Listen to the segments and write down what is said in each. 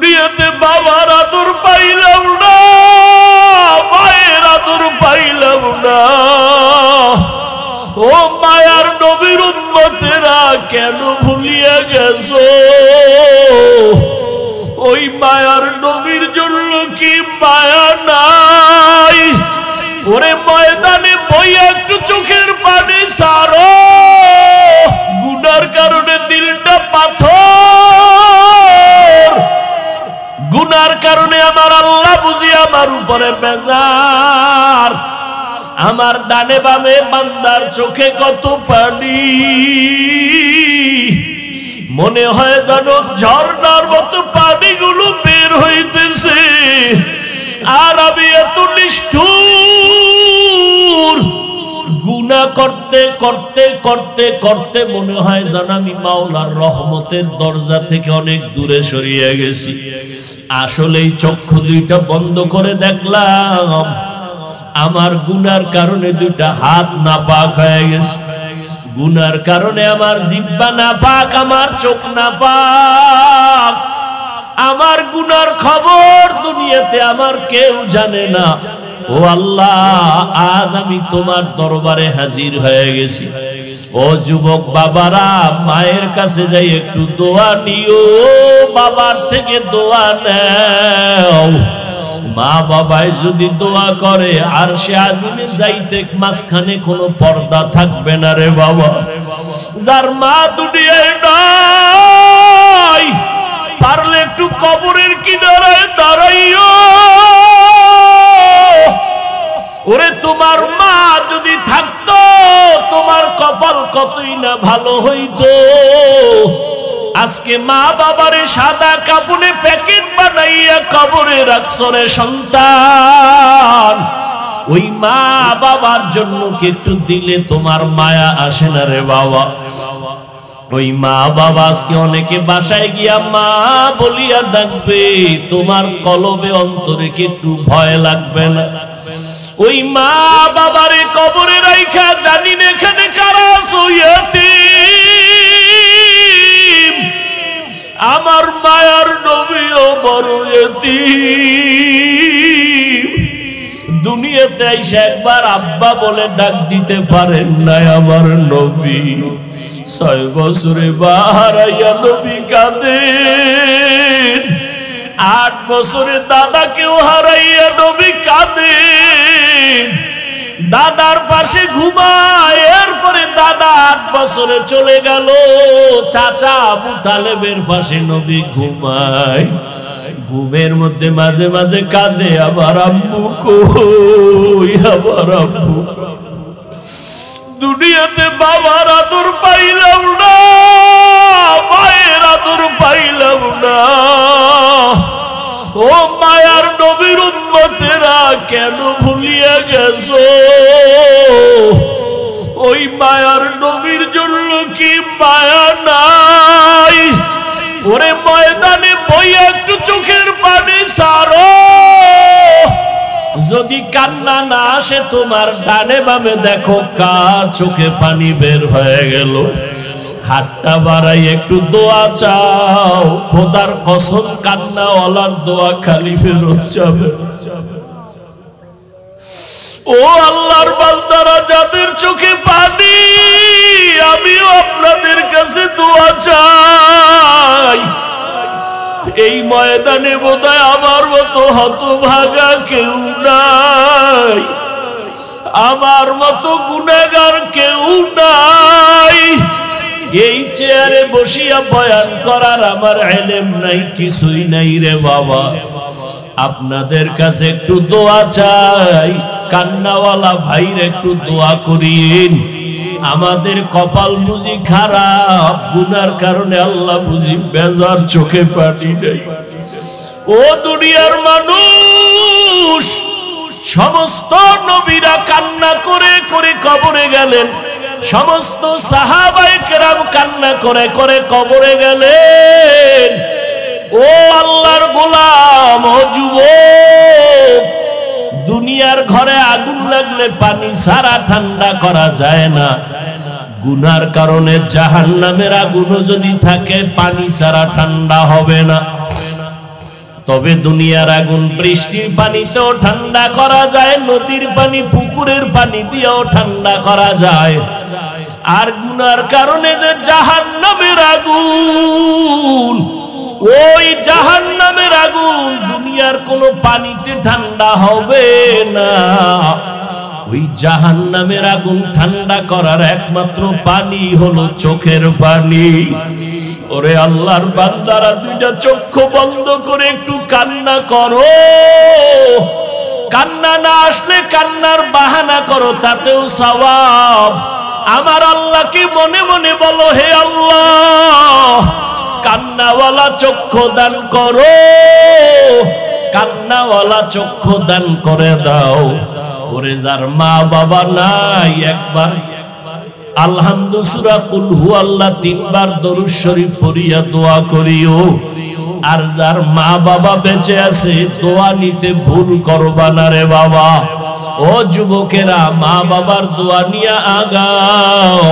দুনিয়াতে বাবার আদর পাইলাম না, মায়ের আদর পাইলাম না। ও মায়ার নবীর উম্মতেরা কেন ভুলিয়া গেছো? ওই মায়ার নবীর জন্য কি মায়া নাই? ওরে ময়দানে বইয়া একটু চোখের পানি সারো। গুনার কারণে দিলটা পাথর, গুনার কারণে আমার আল্লাহ বুঝি আমার উপরে বেজার। আমার ডানে বামে বান্দার চোখে কত পানি, মনে হয় যেন ঝর্ণার মতো পানিগুলো বের হইতেছে। আর আমি এত নিষ্ঠুর, গুনাহ করতে করতে করতে করতে মনে হয় যেন আমি মাওলার রহমতের দরজা থেকে অনেক দূরে সরিয়ে গেছি। আসলেই চক্ষু দুইটা বন্ধ করে দেখলাম আমার গুনার কারণে দুইটা হাত নাপাক হয়ে গেছে, গুনার কারণে আমার জিহ্বা নাপাক, আমার চোখ নাপাক। আমার গুনার খবর দুনিয়াতে আমার কেউ জানে না। ও আল্লাহ, আজ আমি তোমার দরবারে হাজির হয়ে গেছি। ও যুবক বাবারা, মায়ের কাছে যাই একটু দোয়া নিও, বাবার থেকে দোয়া নাও। মা বাবাই যদি দোয়া করে আরশে আজিমে যাইতে মাঝখানে কোনো পর্দা থাকবে না রে বাবা। যার মা দুনিয়ায় নাই, পারলে একটু কবরের কিনারায় দাঁড়াইও। ওরে তোমার মা যদি থাকতো, তোমার কপাল কতই না ভালো হইতো। আজকে মা বাবারে সাদা কাপড়ে প্যাকেট বানাইয়া কবরে রাখছো রে সন্তান। ওই মা বাবার জন্য কি একটু দিলে তোমার মায়া আসে না রে বাবা? ওই মা বাবা আজকে অনেকে বাসায় গিয়া মা বলিয়া ডাকবে, তোমার কলবে অন্তরে কি একটু ভয় লাগবে না? ওই মা বাবারে কবরে রাইখা জানি না এখানে কারা ইয়াতীম। আমার মায়ার নবীও বড় ইয়াতীম। দুনিয়াতে আইসা একবার আব্বা বলে ডাক দিতে পারেন না আমার নবী। 6 বছরে বাহারাইয়া নবী কাঁদেন, 8 বছরে দাদাকেও হারাইয়া নবী কাঁদেন। দাদার পাশে ঘুমায়, এরপরে দাদা 8 বছরে চলে গেল, চাচা আবু তালেবের পাশে নবী ঘুমায়। ঘুমের মধ্যে মাঝে মাঝে কাঁদে, আমার আম্মু কই, আমার আম্মু। দুনিয়াতে বাবার আদর পাইলাম না, মায়ের আদর পাইলাম না। ও মায়ার নবীর উম্মতেরা কেন ভুলিয়া গেছো? ওই মায়ার নবীর জন্য কি মায়া নাই? ওরে ময়দানে বইয়া একটু চোখের পানি সারো। যদি কান্না না আসে তোমার ডানে বামে দেখো কার চোখে পানি বের হয়ে গেল। হাতটা বাড়াই একটু দোয়া চাও, খোদার কসম কান্নাওয়ালার দোয়া খালি ফেরত যাবে। ও আল্লাহর বান্দারা, যাদের চোখে পানি, আমিও আপনাদের কাছে দোয়া চাই। এই ময়দানে বোধহয় আমার মতো হতভাগা কেউ নাই, আমার মতো গুনাহগার কেউ নাই। এই চেয়ারে বসিয়া বয়ান করার আমার ইলম নাই, কিছুই নাই রে বাবা। আপনাদের কাছে একটু দোয়া চাই, কান্নাওয়ালা ভাইরে একটু দোয়া করিয়েন। আমাদের কপাল বুঝি খারাপ, গুনার কারণে আল্লাহ বুঝি বেজার, চোখে পানি নাই। ও দুনিয়ার মানুষ, সমস্ত নবীরা কান্না করে করে কবরে গেলেন, সমস্ত সাহাবায়ে কেরাম কান্না করে করে কবরে গেলেন। ও আল্লাহর গোলাম, ও যুবক, দুনিয়ার ঘরে আগুন লাগলে পানি ছাড়া ঠান্ডা করা যায় না। গুনার কারণে জাহান্নামের আগুনও যদি থাকে পানি ছাড়া ঠান্ডা হবে না। তবে দুনিয়ার আগুন বৃষ্টির পানিতেও ঠান্ডা করা যায়, নদীর পানি পুকুরের পানি দিয়েও ঠান্ডা করা যায়। আর গুনার কারণে যে জাহান্নামের আগুন, ওই জাহান্নামের আগুন দুনিয়ার কোনো পানিতে ঠান্ডা হবে না। ওই জাহান্নামের আগুন ঠান্ডা করার একমাত্র পানি হলো চোখের পানি। ওরে আল্লাহর বান্দারা, দুইটা চক্ষু বন্ধ করে একটু কান্না করো। কান্না না আসলে কান্নার বাহানা করো, তাতেও সওয়াব। আমার আল্লাহকে মনে মনে বলো, হে আল্লাহ, কান্নাওয়ালা চক্ষু দান করো, কান্নাওয়ালা চক্ষু দান করে দাও। ওরে যার মা বাবা নাই, একবার আলহামদু সূরা কুল হুয়াল্লাহ 3 বার দরুদ শরীফ পড়িয়া দোয়া করিও। আর যার মা বাবা বেঁচে আছে, দোয়া নিতে ভুল করবা না রে বাবা। ও যুবকেরা, মা বাবার দোয়া নিয়ে আগাও।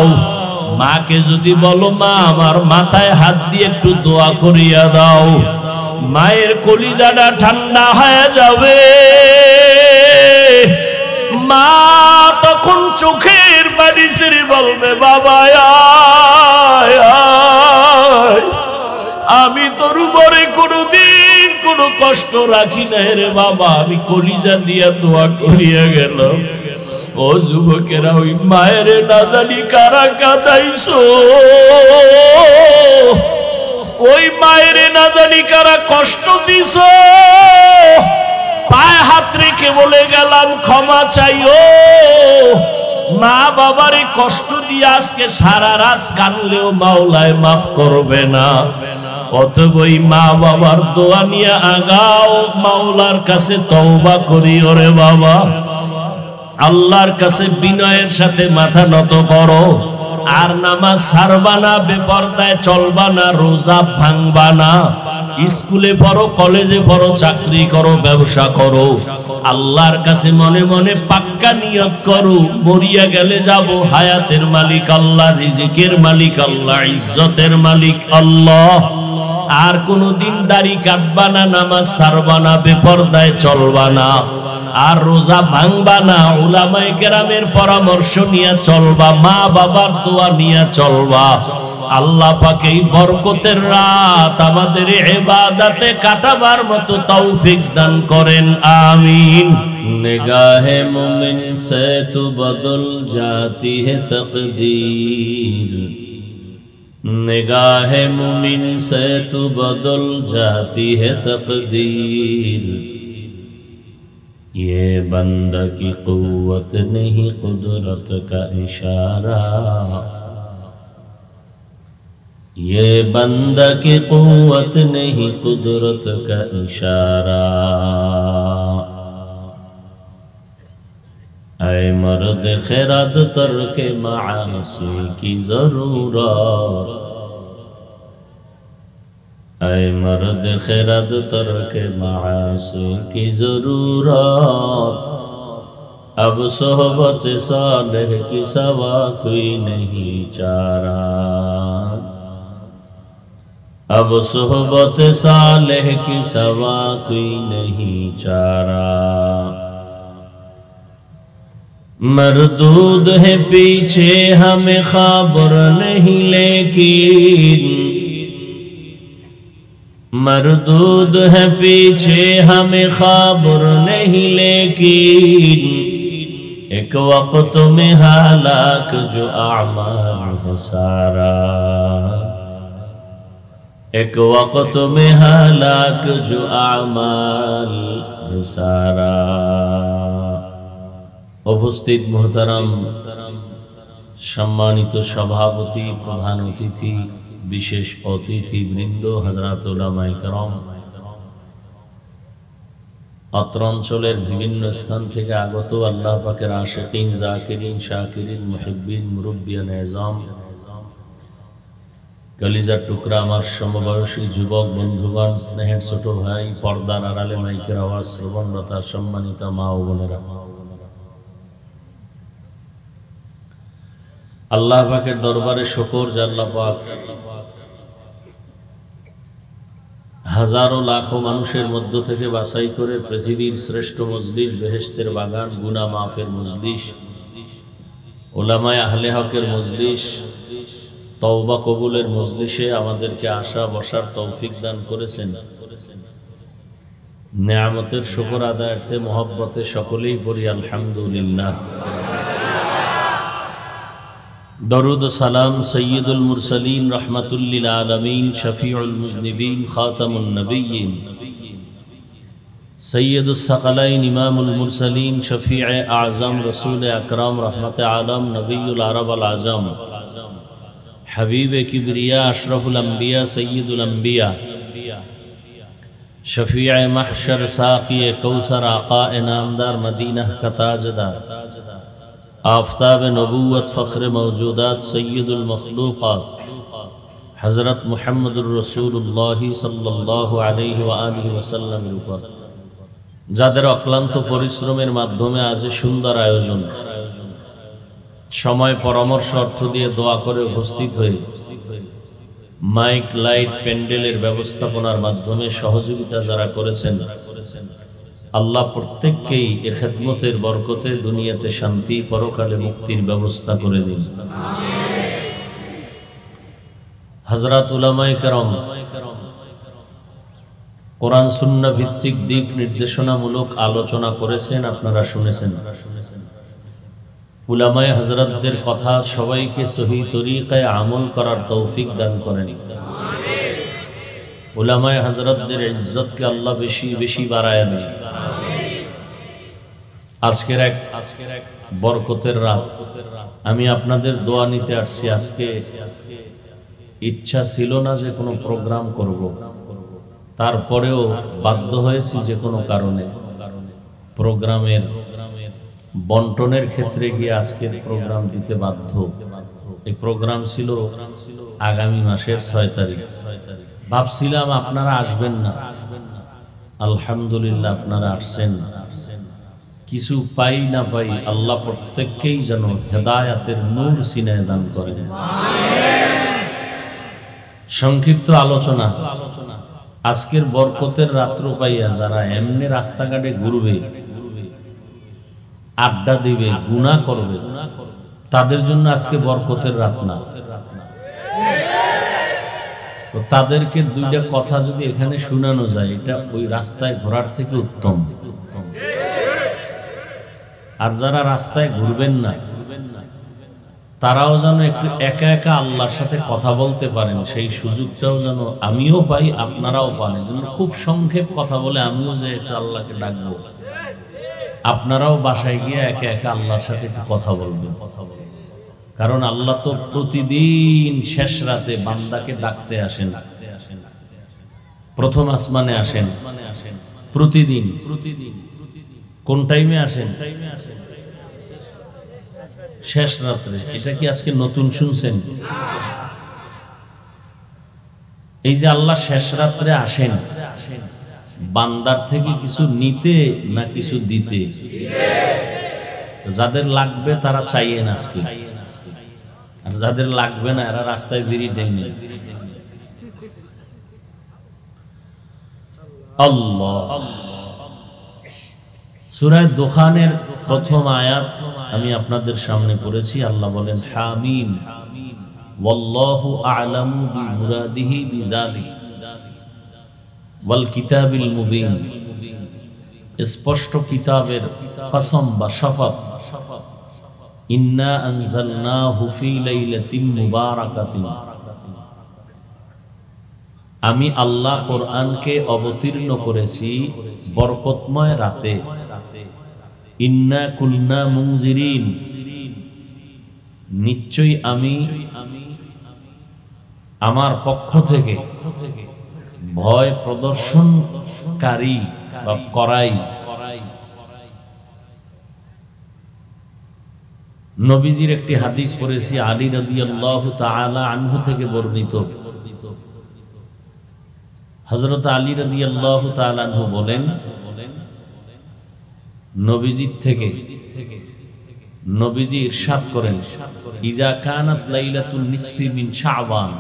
মাকে যদি বলো, মা আমার মাথায় হাত দিয়ে একটু দোয়া করিয়া দাও, মায়ের কলিজাটা ঠান্ডা হয়ে যাবে। মা তখন চোখের পানি ছেড়ে বলবে, বাবা আয় আয়, আমি তোর উপরে কোনোদিন কোনো কষ্ট রাখি না রে বাবা, আমি কলিজা দিয়া দোয়া করিয়া গেলাম। ও যুবকেরা, ওই মায়ের না জানি কারা কাঁদাইছো, ওই মায়ের না জানি কারা কষ্ট দিছো। পায়ে হাত রেখে বলে গেলাম, ক্ষমা চাইও। মা বাবারে কষ্ট দিয়ে আজকে সারা রাত কানলেও মাওলায় মাফ করবে না। অতএব ওই মা বাবার দোয়া নিয়ে আগাও, মাওলার কাছে তওবা করি। ওরে বাবা, আল্লাহর কাছে বিনয়ের সাথে মাথা নত করো। আর নামাজ ছাড়বা না, বেপরদায় চলবা না, রোজা ভাঙবা না। স্কুলে পড়ো, কলেজে পড়ো, চাকরি করো, ব্যবসা করো, আল্লাহর কাছে মনে মনে পাক্কা নিয়ত করো, মরিয়া গেলে যাব, হায়াতের মালিক আল্লাহ, রিজিকের মালিক আল্লাহ, ইজ্জতের মালিক আল্লাহ। আর কোনদিন দাড়ি কাটবা না, নামাজ ছাড়বা না, বেপরদায় চলবা না, আর রোজা ভাঙবা না। উলামায়ে কেরামের পরামর্শ নিয়ে চলবা, মা বাবার দোয়া নিয়ে চলবা। আল্লাহ পাক এই বরকতের রাত আমাদের ইবাদতে কাটাবার মতো তৌফিক দান করেন, আমিন। নিগাহে মুমিন সে তু বদল জাতি হে তকদীর, निगाहे मुमिन से तू बदल जाती है तकदीर। ये बंदा की कुव्वत नहीं कुदरत का इशारा, ये बंदा की कुव्वत नहीं कुदरत का इशारा। ऐ मर्द खैरात तर्के मासी की जरूरत, ऐ मर्द खैरात तर्के मासी की जरूरत। अब सोहबत सालेह की सवा कोई नहीं चारा, अब सोहबत सालेह की सवा कोई नहीं चारा। मरदूद है पीछे हमें खबर नहीं, लेकिन मरदूद है पीछे हमें खबर नहीं, लेकिन एक वक्त में हालाक जो आमाल है सारा, एक वक्त में हालाक जो आमाल है सारा। उपस्थित मोहतरम सम्मानित सभापति, प्रधान अतिथि, विशेष अतिथि बृंद, हजरात उलामाए केराम, अत्र अंचलेर विभिन्न स्थान थेके आगत आल्लाह पाकेर आशिकीन, जाकिरिन, शाकिरिन, मुहिब्बिन, मुरब्बियान एजाम, कलिजार टुकरा आमार समबयसी युवक बंधुगण, स्नेहेर छोट भाई, पर्दार आड़ाले माइकेर आवाज श्रवणरता सम्मानिता मा ओ बोनेरा, আল্লাহ পাকের দরবারে শুকর যে আল্লাহ পাক হাজারো লাখো মানুষের মধ্য থেকে বাছাই করে পৃথিবীর শ্রেষ্ঠ মজলিস, বেহেশতের বাগান, গুনাহ মাফের মজলিস, উলামায়ে আহলে হকের মজলিস, তওবা কবুলের মজলিসে আমাদেরকে আসা বসার তৌফিক দান করেছেন। নেয়ামতের শুকর আদায়ার্থে মহব্বতে সকলেই পড়ি আলহামদুলিল্লাহ। দরুদ ও সালাম সৈয়দুল মুরসালিন রহমাতুল লিল আলামিন শফিউল মুজনিবিন খাতামুন নবিয়্যিন সৈয়দুস সাকালাইন ইমামুল মুরসালিন শফিয়ে আযম রাসূল আকরাম রহমতে আলম নবিয়ুল আরব আল আজম হাবিবে কিবরিয়া আশরাফুল আম্বিয়া সৈয়দুল আম্বিয়া शफीअ महशर साक़ी कौसर आक़ा नामदार मदीना का ताजदार आफ़ताब नबूवत फ़ख्र मौजूदात सय्यदुल मखलूक़ात हज़रत मुहम्मदुर रसूलुल्लाह सल्लल्लाहु अलैहि व आलिहि वसल्लमेर ऊपर যাদের অক্লান্ত পরিশ্রমের মাধ্যমে আজ সুন্দর আয়োজন, সময় পরামর্শ অর্থ দিয়ে দোয়া করে উপস্থিত হয়ে মাইক লাইট প্যান্ডেলের ব্যবস্থাপনার মাধ্যমে সহযোগিতা যারা করেছেন, আল্লাহ প্রত্যেককেই এ খেদমতের বরকতে দুনিয়াতে শান্তি, পরকালে মুক্তির ব্যবস্থা করে দিন। হযরত উলামায়ে কেরাম কোরআন সুন্নাহ ভিত্তিক দিক নির্দেশনামূলক আলোচনা করেছেন, আপনারা শুনেছেন। উলামায়ে হযরতদের কথা সবাইকে সহি তরিকায় আমল করার তৌফিক দান করেন। উলামায়ে হযরতদের ইজ্জতকে আল্লাহ বেশি বেশি বাড়ায় দেন। আজকের এক বরকতের রাত, আমি আপনাদের দোয়া নিতে আসছি। আজকে ইচ্ছা ছিল না যে কোনো প্রোগ্রাম করব, তারপরেও বাধ্য হয়েছি যে কোনো কারণে প্রোগ্রামের বন্টনের ক্ষেত্রে গিয়ে আজকের প্রোগ্রাম দিতে বাধ্য। এই প্রোগ্রাম ছিল আগামী মাসের 6 তারিখ। ভাবছিলাম আপনারা আসবেন না, আলহামদুলিল্লাহ আপনারা আসছেন। কিছু পাই না পাই, আল্লাহ প্রত্যেককেই যেন হেদায়াতের নূর সিনায় দান করেন। সংক্ষিপ্ত আলোচনা, আজকের বরকতের রাত্র পাইয়া যারা এমনি রাস্তাঘাটে ঘুরবে, আড্ডা দিবে, গুনাহ করবে, তাদের জন্য আজকে বরকতের রাত না। তো তাদেরকে দুইটা কথা যদি এখানে শোনানো যায়, এটা ওই রাস্তায় ঘোরার থেকে উত্তম। আর যারা রাস্তায় ঘুরবেন না, তারাও যেন একটু একা একা আল্লাহর সাথে কথা বলতে পারেন, সেই সুযোগটাও যেন আমিও পাই, আপনারাও পান। যেন খুব সংক্ষেপ কথা বলে আমিও যে একটু আল্লাহকে ডাকবো, আপনারাও বাসায় গিয়ে একা একা আল্লাহর সাথে একটু কথা বলবেন। কারণ আল্লাহ তো প্রতিদিন শেষ রাতে বান্দাকে ডাকতে আসেন, প্রথম আসমানে আসেন প্রতিদিন। কোন টাইমে আসেন? শেষ রাত্রে। এটা কি আজকে নতুন শুনছেন? এই যে আল্লাহ শেষ রাত্রে আসেন, বান্দার থেকে কিছু নিতে না কিছু দিতে? যাদের লাগবে তারা চাইয়েন আজকে, আর যাদের লাগবে না এরা রাস্তায় বেরিয়ে দেয়নি। আল্লাহ। সূরা দুখানের প্রথম আয়াত আমি আপনাদের সামনে পড়েছি। আল্লাহ বলেন, হামিম ওয়াল্লাহু আ'লামু বিমুরাদিহি বিযালিক ওয়াল কিতাবিল মুবিন। স্পষ্ট কিতাবের কসম বা শপথ, ইন্না আনজালনাহু ফি লাইলাতিন মুবারাকাতিন। আমি আল্লাহ কোরআনকে অবতীর্ণ করেছি বরকতময় রাতে। ইন্না কুল্না মুনজিরিন, নিশ্চয়ই আমি আমার পক্ষ থেকে ভয় প্রদর্শনকারী বা করাই। নবীজির একটি হাদিস পড়েছি, আলী রাদিয়াল্লাহু তাআলা আনহু থেকে বর্ণিত। হযরত আলী রাদিয়াল্লাহু তাআলা আনহু বলেন, নবীজির থেকে নবীজি ইরশাদ করেন, ইজা কানাত লাইলাতুন নিসফি মিন শাবান,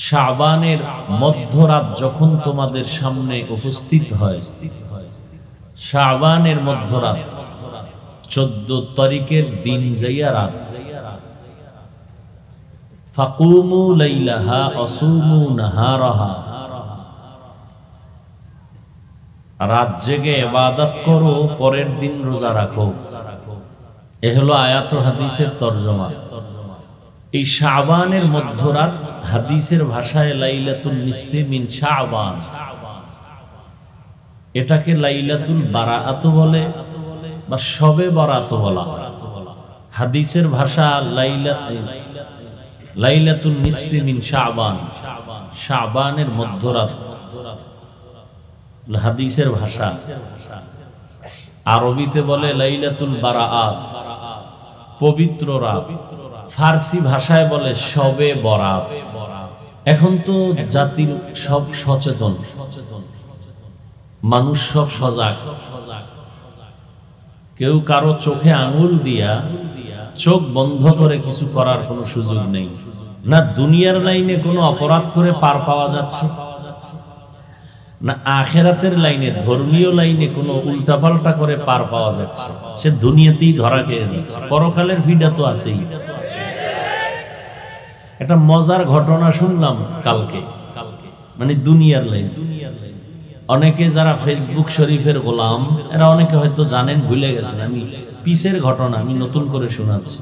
শাবানের মধ্যরাত যখন তোমাদের সামনে উপস্থিত হয়, শাবানের মধ্যরাত 14 তারিখের দিন যাইয়া রাত, ফাকুমু লাইলাহা আসুমু নাহারাহা, রাত জেগে ইবাদত করো, পরের দিন রোজা রাখো। এ হলো আয়াত ও হাদিসের তরজমা। এই শাবানের মধ্যরাত হাদিসের ভাষায় লাইলাতুল নিসফি মিন শাবান, এটাকে লাইলাতুল বারাআত বলে বা শবে বারাত বলা হয়। হাদিসের ভাষা লাইলাতুল নিসফি মিন শাবান, শাবানের মধ্যরাত হাদিসের ভাষা। আরবিতে বলে লাইলাতুল বারাআত, পবিত্র রাত। ফার্সি ভাষায় বলে শবে বরাত। এখন তো জাতির সব সচেতন, মানুষ সব সজাগ। কেউ কারো চোখে আঙুল দিয়া চোখ বন্ধ করে কিছু করার কোনো সুযোগ নেই। না দুনিয়ার লাইনে কোনো অপরাধ করে পার পাওয়া যাচ্ছে, না আখেরাতের লাইনে ধর্মীয় লাইনে কোনো উল্টাপাল্টা করে পার পাওয়া যাচ্ছে। সে দুনিয়াতেই ধরা খেয়ে যাচ্ছে। পরকালের ভিড়া তো আছেই। একটা মজার ঘটনা শুনলাম কালকে, মানে দুনিয়ার লাইন। অনেকে যারা ফেসবুক শরীফের গোলাম, এরা অনেকে হয়তো জানেন, ভুলে গেছেন। আমি পিসের ঘটনা আমি নতুন করে শোনাচ্ছি।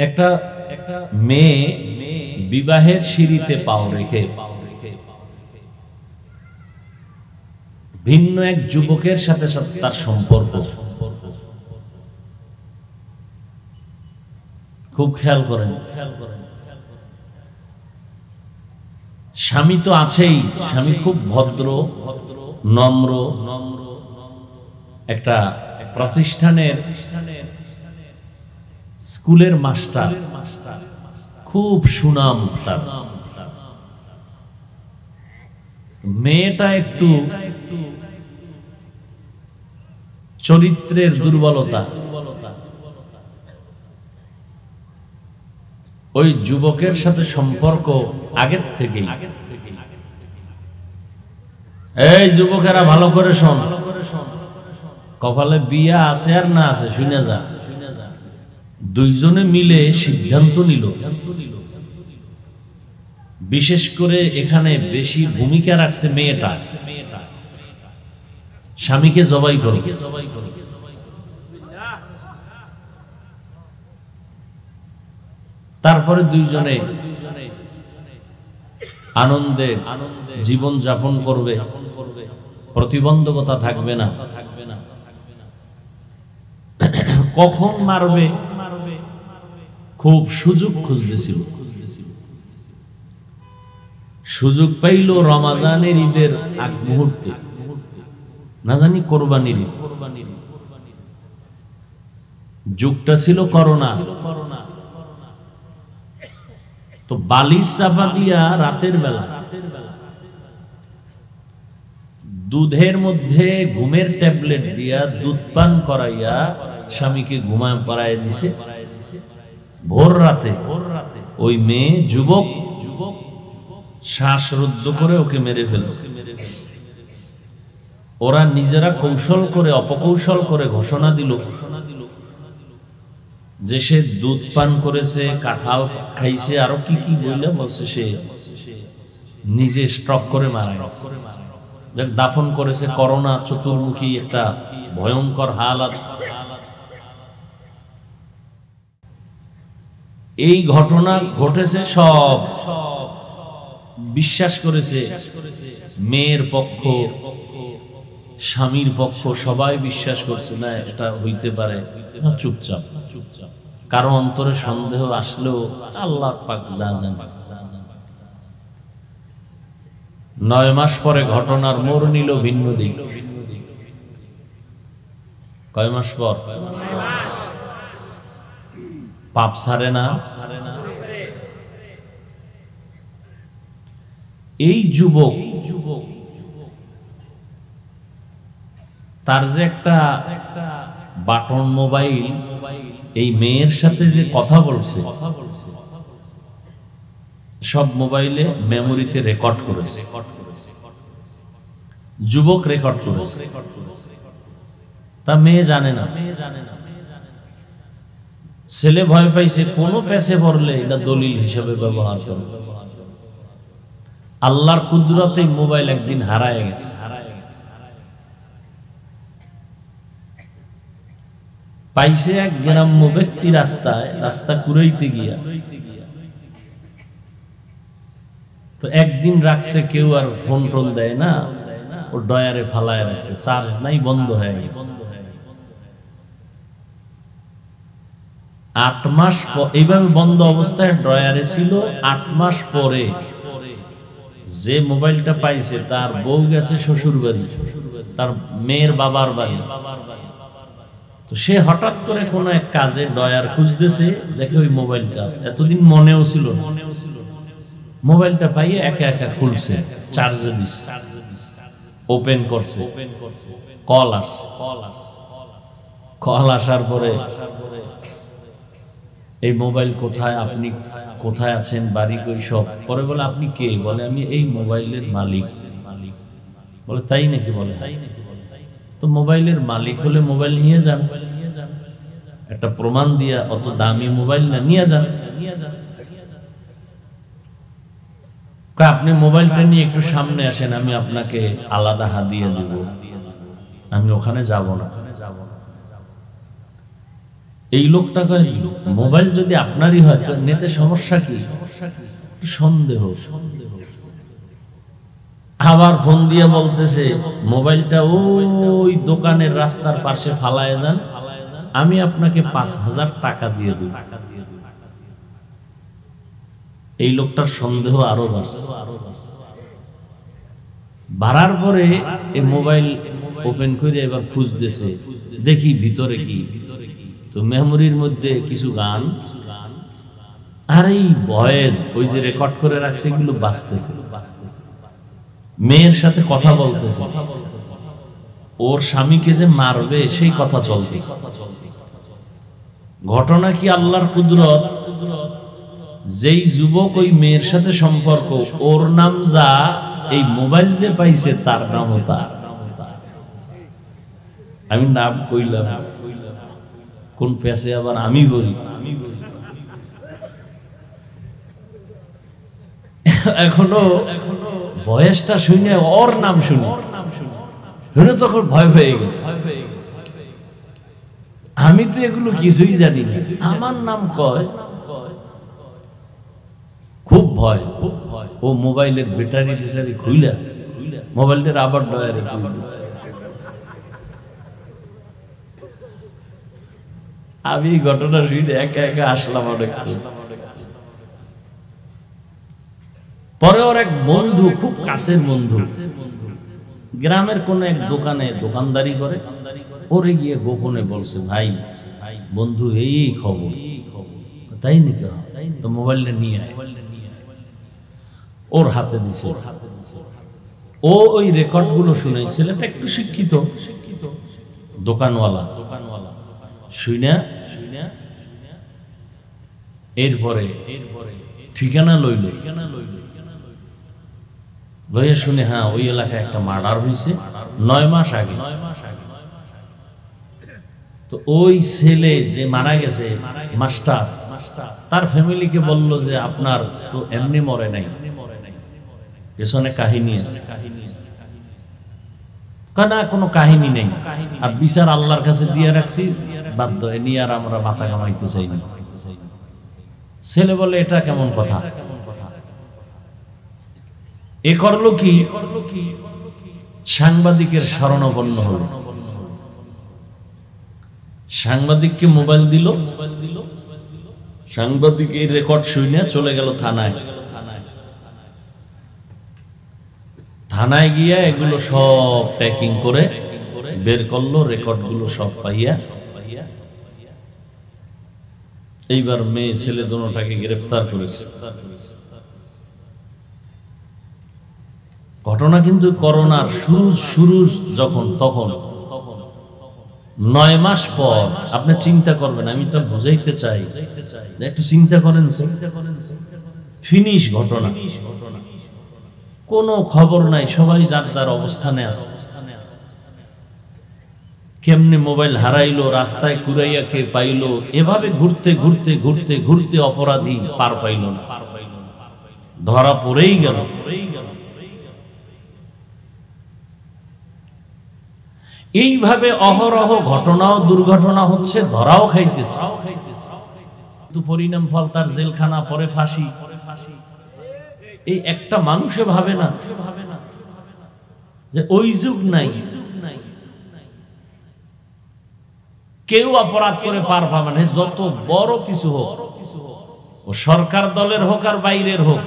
একটা মেয়ে বিবাহের সিঁড়িতে পাও রেখে ভিন্ন এক যুবকের সাথে তার সম্পর্ক। খুব খেয়াল করেন। স্বামী তো আছেই, স্বামী খুব ভদ্র নম্র, একটা প্রতিষ্ঠানের স্কুলের মাস্টার, খুব সুনাম তার। মেয়েটা একটু চরিত্রের দুর্বলতা, ওই যুবকের সাথে সম্পর্ক আগের থেকেই। এই যুবকেরা ভালো করে শোন, কপালে বিয়া আছে আর না আছে শুনে যা। দুইজনে মিলে সিদ্ধান্ত নিল, বিশেষ করে এখানে বেশি ভূমিকা রাখছে মেয়েটা, স্বামীকে জবাই করো। তারপরে দুইজনে আনন্দে জীবন যাপন করবে, প্রতিবন্ধকতা থাকবে না। কখন মারবে খুব সুযোগ খুঁজতেছিল। সুযোগ পাইল রমাজানের ঈদের আগ মুহূর্তে, না জানি কোরবানির ঈদ। যুগটা ছিল করোনা, তো বালির চাপা দিয়া রাতের বেলা দুধের মধ্যে ঘুমের ট্যাবলেট দিয়া দুধ পান করাইয়া স্বামীকে ঘুমায় পড়ায় দিছে। ভোর রাতে ওই মেয়ে যুবক শ্বাসরুদ্ধ করে ওকে মেরে ফেলছে। ওরা নিজেরা কৌশল করে অপকৌশল করে ঘোষণা দিল যে সে দুধ পান করেছে, কাঁঠাল খাইছে, আরো কি কি বলছে, সে নিজে স্ট্রোক করে মারা গেছে। দাফন করেছে। করোনা চতুর্মুখী একটা ভয়ঙ্কর হালাত। এই ঘটনা ঘটেছে, সব বিশ্বাস করেছে। মেয়ের পক্ষ, স্বামীর পক্ষ, সবাই বিশ্বাস করছে না এটা হইতে পারে। চুপচাপ, কারো অন্তরে সন্দেহ আসলেও আল্লাহ পাক যা জানে। 9 মাস পরে ঘটনার মোড় নিল ভিন্ন দিক। কয় মাস পর? পাপ ছাড়ে না। এই যুবক তার যে একটা বাটন মোবাইল, এই মেয়ের সাথে যে কথা বলছে, সব মোবাইলে মেমোরিতে রেকর্ড করেছে, যুবক রেকর্ড করেছে, তা মেয়ে জানে না। ছেলে ভয় পাইছে কোনো পেছে পড়লে এটা দলিল হিসেবে ব্যবহার করবে। আল্লাহর কুদরতে মোবাইল একদিন হারায় গেছে। পাইছে এক গ্রাম্য ব্যক্তি রাস্তা কুড়াইতে গিয়া, তো একদিন রাখছে, কেউ আর ফোন টোন দেয় না, ও ডয়ারে ফালায় রাখছে, চার্জ নাই, বন্ধ হয়ে গেছে। 8 মাস এইভাবে বন্ধ অবস্থায় ড্রয়ারে ছিল। 8 মাস পরে যে মোবাইলটা পাইছে তার বউ গেছে শ্বশুর বাড়ি, তার মেয়ের বাবার বাড়ি। তো সে হঠাৎ করে কোন এক কাজে ডয়ার খুঁজতেছে, দেখে ওই মোবাইলটা এতদিন মনেও ছিল, মোবাইলটা পাইয়ে একা একা খুলছে, চার্জে দিছে, ওপেন করছে, কল আসছে। কল আসার পরে এই মোবাইল কোথায়, আপনি কোথায় আছেন, বাড়ি কই, সব। পরে বলে আপনি কে? বলে আমি এই মোবাইলের মালিক। বলে তাই নাকি? বলে তো মোবাইলের মালিক হলে মোবাইল নিয়ে যান, একটা প্রমাণ দিয়া, অত দামি মোবাইল না, নিয়ে যান। আপনি মোবাইলটা নিয়ে একটু সামনে আসেন, আমি আপনাকে আলাদা হাদিয়া দেব, আমি ওখানে যাব না। এই লোকটা কয় মোবাইল যদি আপনারই হয় তো নেতে সমস্যা কি? সন্দেহ। আবার ফোন দিয়ে বলতেছে মোবাইলটা ওই দোকানের রাস্তার পাশে ফালায় যান, আমি আপনাকে 5000 টাকা দিয়ে দেব। এই লোকটার সন্দেহ আরো বাড়ছে। বাড়ার পরে এই মোবাইল ওপেন করে এবার খুঁজতেছে, দেখি ভিতরে কি। তো মেমোরির মধ্যে কিছু গান আর এই ভয়েস, ওই যে রেকর্ড করে রাখছে, এগুলো বাজতেছে। মেয়ের সাথে কথা বলতেছে, ওর স্বামীকে যে মারবে সেই কথা চলতেছে। ঘটনা কি আল্লাহর কুদরত, যেই যুবক ওই মেয়ের সাথে সম্পর্ক, ওর নাম যা, এই মোবাইল যে পাইছে তার নামও তার। আমি নাম কইলাম, কোন পেছে আবার আমি বলি। এখনো বয়সটা শুনে, ওর নাম শুনে তখন ভয় পেয়ে গেছে। আমি তো এগুলো কিছুই জানি না, আমার নাম কয়, খুব ভয়। ও মোবাইলের ব্যাটারি খুইলা মোবাইলটার আবার ডয়ারে তুলছে। আমি ঘটনা শুনে একা একা আসলাম অনেক। পরে ওর এক বন্ধু, খুব কাছের বন্ধু, গ্রামের কোন এক দোকানে দোকানদারি করে, ওরে গিয়ে গোপনে বলছে, ভাই বন্ধু এই খবর। তাই নাকি? তো মোবাইলটা নিয়ে আয়। ওর হাতে দিছে। ও ওই রেকর্ড গুলো শুনে, ছেলেটা একটু শিক্ষিত, দোকানওয়ালা, শুইনা এরপরে ঠিকানা লইল, লইয়া শুনে, হ্যাঁ ওই এলাকায় একটা মার্ডার হয়েছে 9 মাস আগে। তো ওই ছেলে যে মারা গেছে, মাস্টার, তার ফ্যামিলিকে বলল যে আপনার তো এমনি মরে নাই, পেছনে কাহিনী আছে। না, কোনো কাহিনী নেই, আর বিচার আল্লাহর কাছে দিয়ে রাখছি, বাধ্য এ নিয়ে আর আমরা মাথা কামাইতে চাইনি। ছেলে বলে এটা কেমন কথা? এ করলো কি? সাংবাদিকের শরণাপন্ন হলো, সাংবাদিককে মোবাইল দিল, সাংবাদিক এই রেকর্ড শুনে চলে গেল থানায়। থানায় গিয়া এগুলো সব প্যাকিং করে বের করলো, রেকর্ড গুলো সব পাইয়া এইবার মেয়ে ছেলে দুটোটাকে গ্রেফতার করেছে। ঘটনা কিন্তু করোনার শুরু যখন, তখন 9 মাস পর। আপনি চিন্তা করবেন, আমি তো বুঝাইতে চাই, একটু চিন্তা করেন। ফিনিশ ঘটনা, কোনো খবর নাই, সবাই যার যার অবস্থানে আছে। কেমনে মোবাইল হারাইলো, রাস্তায় কুড়াইয়া কে পাইলো, এভাবে ঘুরতে ঘুরতে ঘুরতে ঘুরতে অপরাধী পার পাইল না, ধরা পড়েই গেল। এইভাবে অহরহ ঘটনা ও দুর্ঘটনা হচ্ছে, ধরাও খাইতেছে, কিন্তু পরিণাম ফল তার জেলখানা, পরে ফাঁসি। এই একটা মানুষে ভাবে না যে ওই যুগ নাই, কেউ অপরাধ করে পার পাবে না, যত বড় কিছু হোক, ও সরকার দলের হোক আর বাইরের হোক,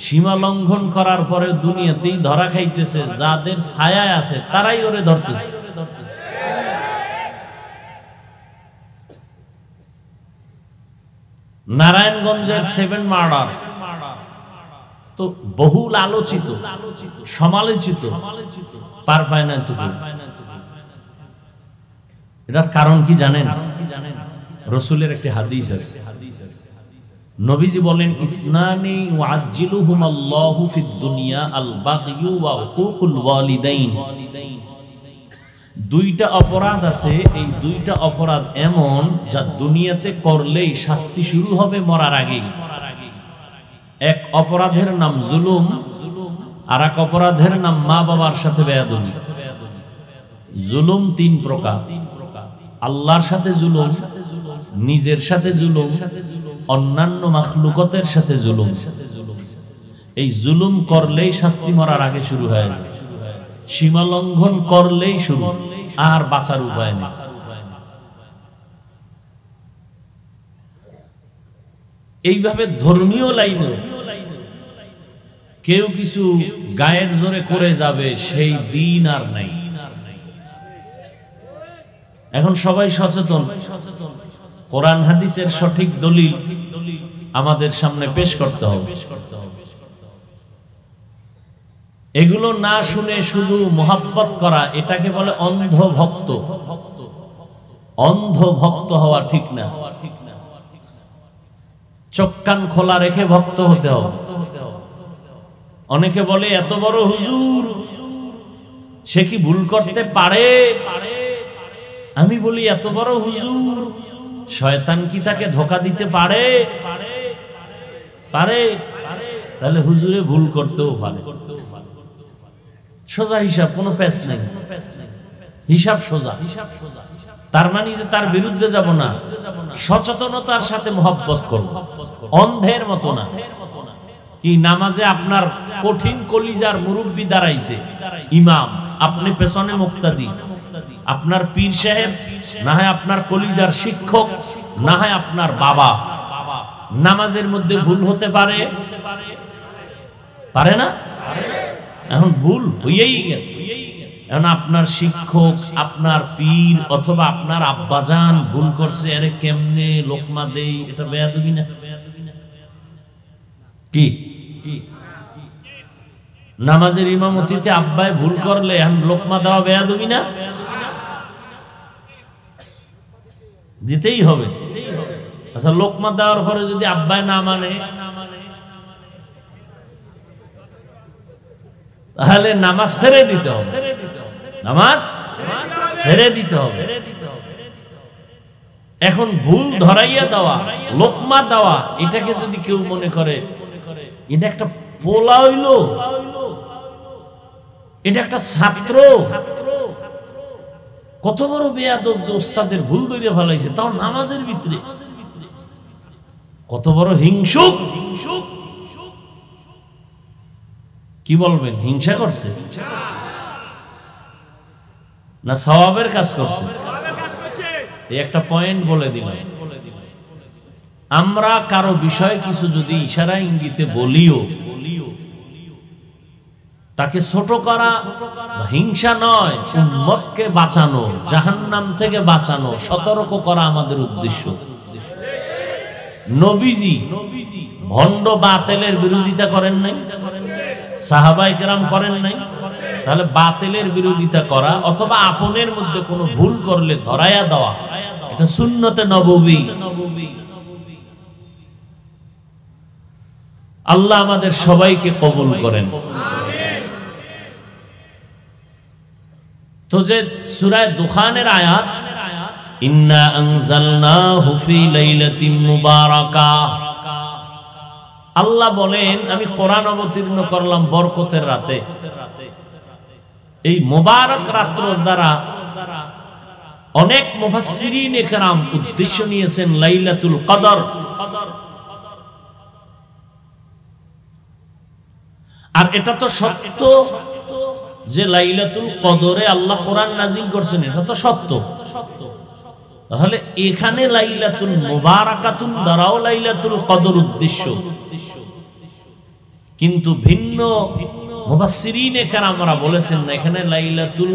সীমা লঙ্ঘন করার পরে দুনিয়াতেই ধরা খাইতেছে। যাদের ছায়ায় আছে তারাই ওরে ধরতেছে। নারায়ণগঞ্জের 7 মার্ডার তো বহুল আলোচিত, সমালোচিত, পার পায় না। এটার কারণ কি জানেন? রাসূলের একটি হাদিস আছে, নবীজি বলেন, ইসনানি ওয়াজ্জিলুহুমাল্লাহু ফিদ দুনিয়া আল বাগয়ু ওয়া হুকুকুল ওয়ালিদাইন। দুইটা অপরাধ আছে, এই দুইটা অপরাধ এমন যা দুনিয়াতে করলেই শাস্তি শুরু হবে মরার আগেই। এক অপরাধের নাম জুলুম, আর এক অপরাধের নাম মা বাবার সাথে বেয়াদবি। জুলুম 3 প্রকার: আল্লাহর সাথে জুলুম, নিজের সাথে জুলুম, অন্যান্য মাখলুকতের সাথে জুলুম। এই জুলুম করলেই শাস্তি মরার আগে শুরু হয়, সীমা লঙ্ঘন করলেই শুরু, আর বাঁচার উপায় নেই। এইভাবে ধর্মীয় লাইনে কেউ কিছু গায়ের জোরে করে যাবে, সেই দিন আর নাই। এখন সবাই সচেতন, কোরআন হাদিসের সঠিক দলিল আমাদের সামনে পেশ করতে হবে। এগুলো না শুনে শুধু মোহাব্বত করা, এটাকে বলে অন্ধ ভক্ত। অন্ধ ভক্ত হওয়া ঠিক না, চোখ কান খোলা রেখে ভক্ত হতে হবে। অনেকে বলে এত বড় হুজুর, সে কি ভুল করতে পারে? আমি বলি এত বড় হুজুর, শয়তান কি তাকে ধোঁকা দিতে পারে? পারে। তাহলে হুজুরে ভুল করতেও পারে। সোজা হিসাব, কোনো প্যাচ নেই, হিসাব সোজা। তার মানে যে তার বিরুদ্ধে যাব না, সচেতনতার সাথে মোহাব্বত করব, অন্ধের মতো না। কি নামাজে আপনার কঠিন কলিজার মুরব্বি দাঁড়াইছে, ইমাম, আপনি পেছনে মুক্তাদি, আপনার পীর সাহেব, না হয় আপনার কলিজার শিক্ষক, না হয় আপনার বাবা। নামাজের মধ্যে ভুল হতে পারে, পারে না? এখন ভুল হইয়াই গেছে। এখন আপনার শিক্ষক, আপনার পীর অথবা আপনার আব্বাজান ভুল করছে, আরে কেমনে লোকমা দেই, এটা বেয়াদবি না? কি নামাজের ইমামতিতে আব্বায় ভুল করলে এখন লোকমা দেওয়া বেয়াদবি না? দিতেই হবে। আচ্ছা, লোকমা দেওয়ার পরে যদি আব্বায় না মানে, তাহলে নামাজ ছেড়ে দিতে হবে, নামাজ ছেড়ে দিতে হবে। এখন ভুল ধরাইয়া দেওয়া, লোকমা দেওয়া, এটাকে যদি কেউ মনে করে এটা একটা পোলা হইল, এটা একটা ছাত্র, কত বড় বেয়াদব যে ওস্তাদের ভুল ধরে ফেলাইছে, তাও নামাজের ভিতরে, কত বড় হিংসুক। কি বলবেন, হিংসা করছে না সওয়াবের কাজ করছে? এই একটা পয়েন্ট বলে দিলাম। আমরা কারো বিষয়ে কিছু যদি ইশারা ইঙ্গিতে বলিও, তাকে ছোট করা হিংসা নয়, উম্মতকে বাঁচানো, জাহান্নাম থেকে বাঁচানো, সতর্ক করা আমাদের উদ্দেশ্য। নবীজি ভণ্ড বাতিলের বিরোধিতা করেন নাই, সাহাবায়ে কেরাম করেন নাই। তাহলে বাতিলের বিরোধিতা করা অথবা আপনের মধ্যে কোনো ভুল করলে ধরায়া দেওয়া, এটা সুন্নতে নববী। আল্লাহ আমাদের সবাইকে কবুল করেন। তো যে সূরা দুখানের আয়াত, ইন্না আনজালনাহু ফি লাইলাতিন মুবারাকাহ, আল্লাহ বলেন আমি কোরআন অবতীর্ণ করলাম বরকতের রাতে। এই মুবারক রাত্রের দ্বারা অনেক মুফাসসিরিনে কেরাম উদ্দেশ্য নিয়েছেন লাইলাতুল কদর। আর এটা তো সত্য যে লাইলাতুল কদরে আল্লাহ কোরআন নাজিল করছেন, এটা তো সত্য। তাহলে এখানে লাইলাতুল মুবারাকাতুন দ্বারাও লাইলাতুল কদর উদ্দেশ্য, কিন্তু ভিন্ন মুফাসসিরিনে কেরামরা বলেছেন না, এখানে লাইলাতুল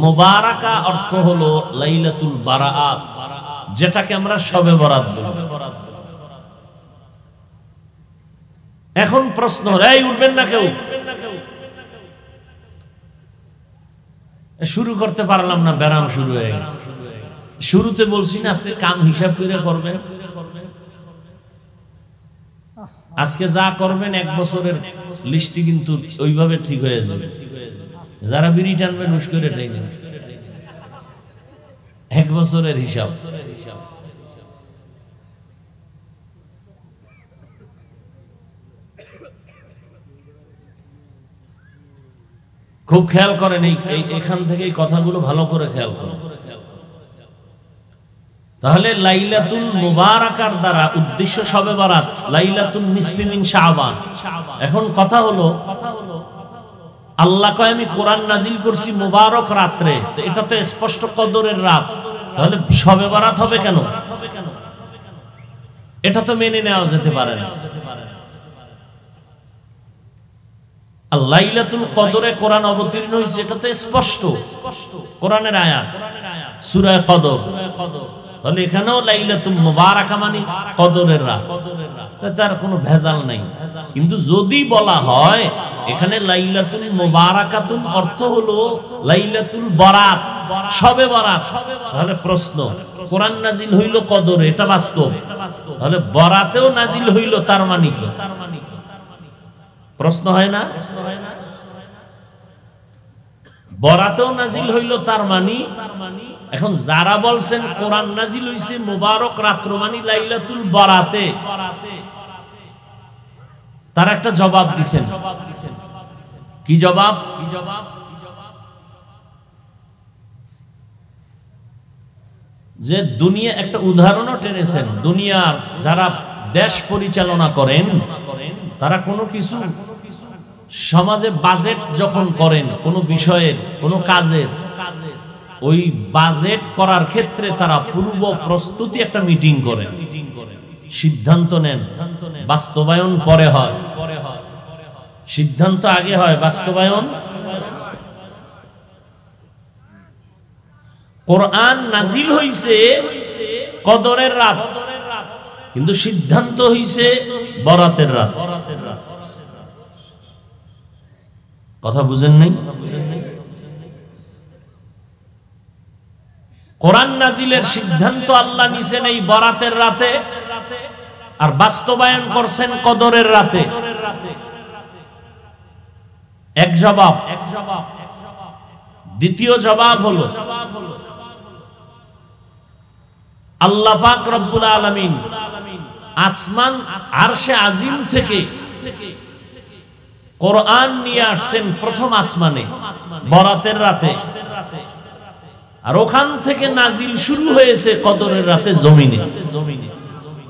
মুবারাকা অর্থ হলো লাইলাতুল বারাআত, যেটাকে আমরা শবে বরাত বলি। এখন প্রশ্ন, এই উঠবেন না কেউ, শুরু করতে পারলাম না, ব্যারাম শুরু হয়ে গেছে। শুরুতে বলছি না আজকে কাম হিসাব করে করবেন, আজকে যা করবেন এক বছরের লিস্টটি কিন্তু ওইভাবে ঠিক হয়ে যাবে। যারা বিড়ি টানবেন হুশ করে টাইনে এক বছরের হিসাব। খুব খেয়াল করেন, এখান থেকে এই কথাগুলো ভালো করে খেয়াল করেন। তাহলে লাইলাতুল মুবারাকার দ্বারা উদ্দেশ্য শবে বরাত, লাইলাতুল নিসফি মিন শাবান। এখন কথা হলো আল্লাহ কয় আমি কোরআন নাজিল করছি মুবারক রাত্রে, তো এটা তো স্পষ্ট কদরের রাত, তাহলে শবে বরাত হবে কেন? এটা তো মেনে নেওয়া যেতে পারে না। আর লাইলাতুল কদরে কোরআন অবতীর্ণ হয়েছে, এটা তো স্পষ্ট কোরআনের আয়াত, সূরা কদর। তাহলে এখানেও লাইলাতুল মুবারাকা মানে কদরের রাত, তার কোনো ভেজাল নাই। কিন্তু যদি বলা হয় এখানে লাইলাতুল মুবারাকাতুন অর্থ হলো লাইলাতুল বরাত, শবে বরাত, তাহলে প্রশ্ন, কোরআন নাজিল হইল কদরে, এটা বাস্তব, তাহলে বরাতেও নাজিল হইল, তার মানে কি? প্রশ্ন হয় না? বরাতেও নাজিল হইল, তার মানে এখন যারা বলছেন কোরআন নাজিল হইছে মুবারক রাত্র মানে লাইলাতুল বরাতে, তার একটা জবাব দিছেন। কি জবাব? যে দুনিয়া, একটা উদাহরণও টেনেছেন, দুনিয়ার যারা দেশ পরিচালনা করেন তারা কোনো কিছু সমাজে বাজেট যখন করেন কোনো বিষয়ের, কোনো কাজের, ওই বাজেট করার ক্ষেত্রে তারা পূর্ব প্রস্তুতি একটা মিটিং করেন, সিদ্ধান্ত নেন, বাস্তবায়ন পরে হয়। সিদ্ধান্ত আগে হয়, বাস্তবায়ন। কোরআন নাজিল হইছে কদরের রাত, কিন্তু সিদ্ধান্ত হইছে বরাতের রাত। কথা বুঝেন নাই? কোরআন নাজিলের সিদ্ধান্ত আল্লাহ নিছেন এই বরাতের রাতে, আর বাস্তবায়ন করছেন কদরের রাতে। এক জবাব। দ্বিতীয় জবাব হলো আল্লাহ পাক রব্বুল আলামিন আসমান আরশে আজিম থেকে কোরআন নিয়ে আসছেন প্রথম আসমানে বরাতের রাতে, আর ওখান থেকে নাজিল শুরু হয়েছে কদরের রাতে জমিনে।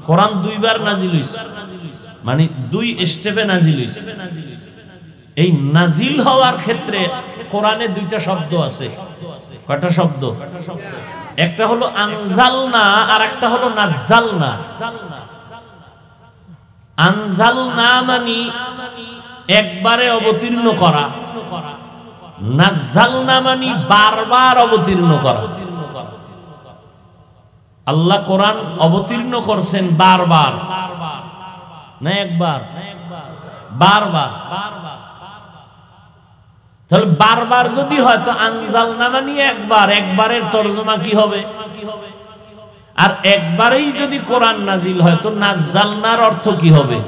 কোরআন দুইবার নাজিল হইছে, মানে দুই স্টেপে নাজিল হইছে। এই নাজিল হওয়ার ক্ষেত্রে কোরআনে দুইটা শব্দ আছে। কয়টা শব্দ? একটা হলো আনজালনা আর একটা হলো নাজ্জালনা। আনজালনা মানে একবারে অবতীর্ণ করা, নাজ্জালনা মানে বারবার অবতীর্ণ করা। আল্লাহ কোরআন অবতীর্ণ করছেন বারবার, না একবার, বারবার। তাহলে বারবার যদি হয় তো আনজালনা মানে একবার, একবারের তরজমা কি হবে? আর একবারেই যদি কোরআন নাজিল হয় তো নাজ্জালনার অর্থ কি হবে?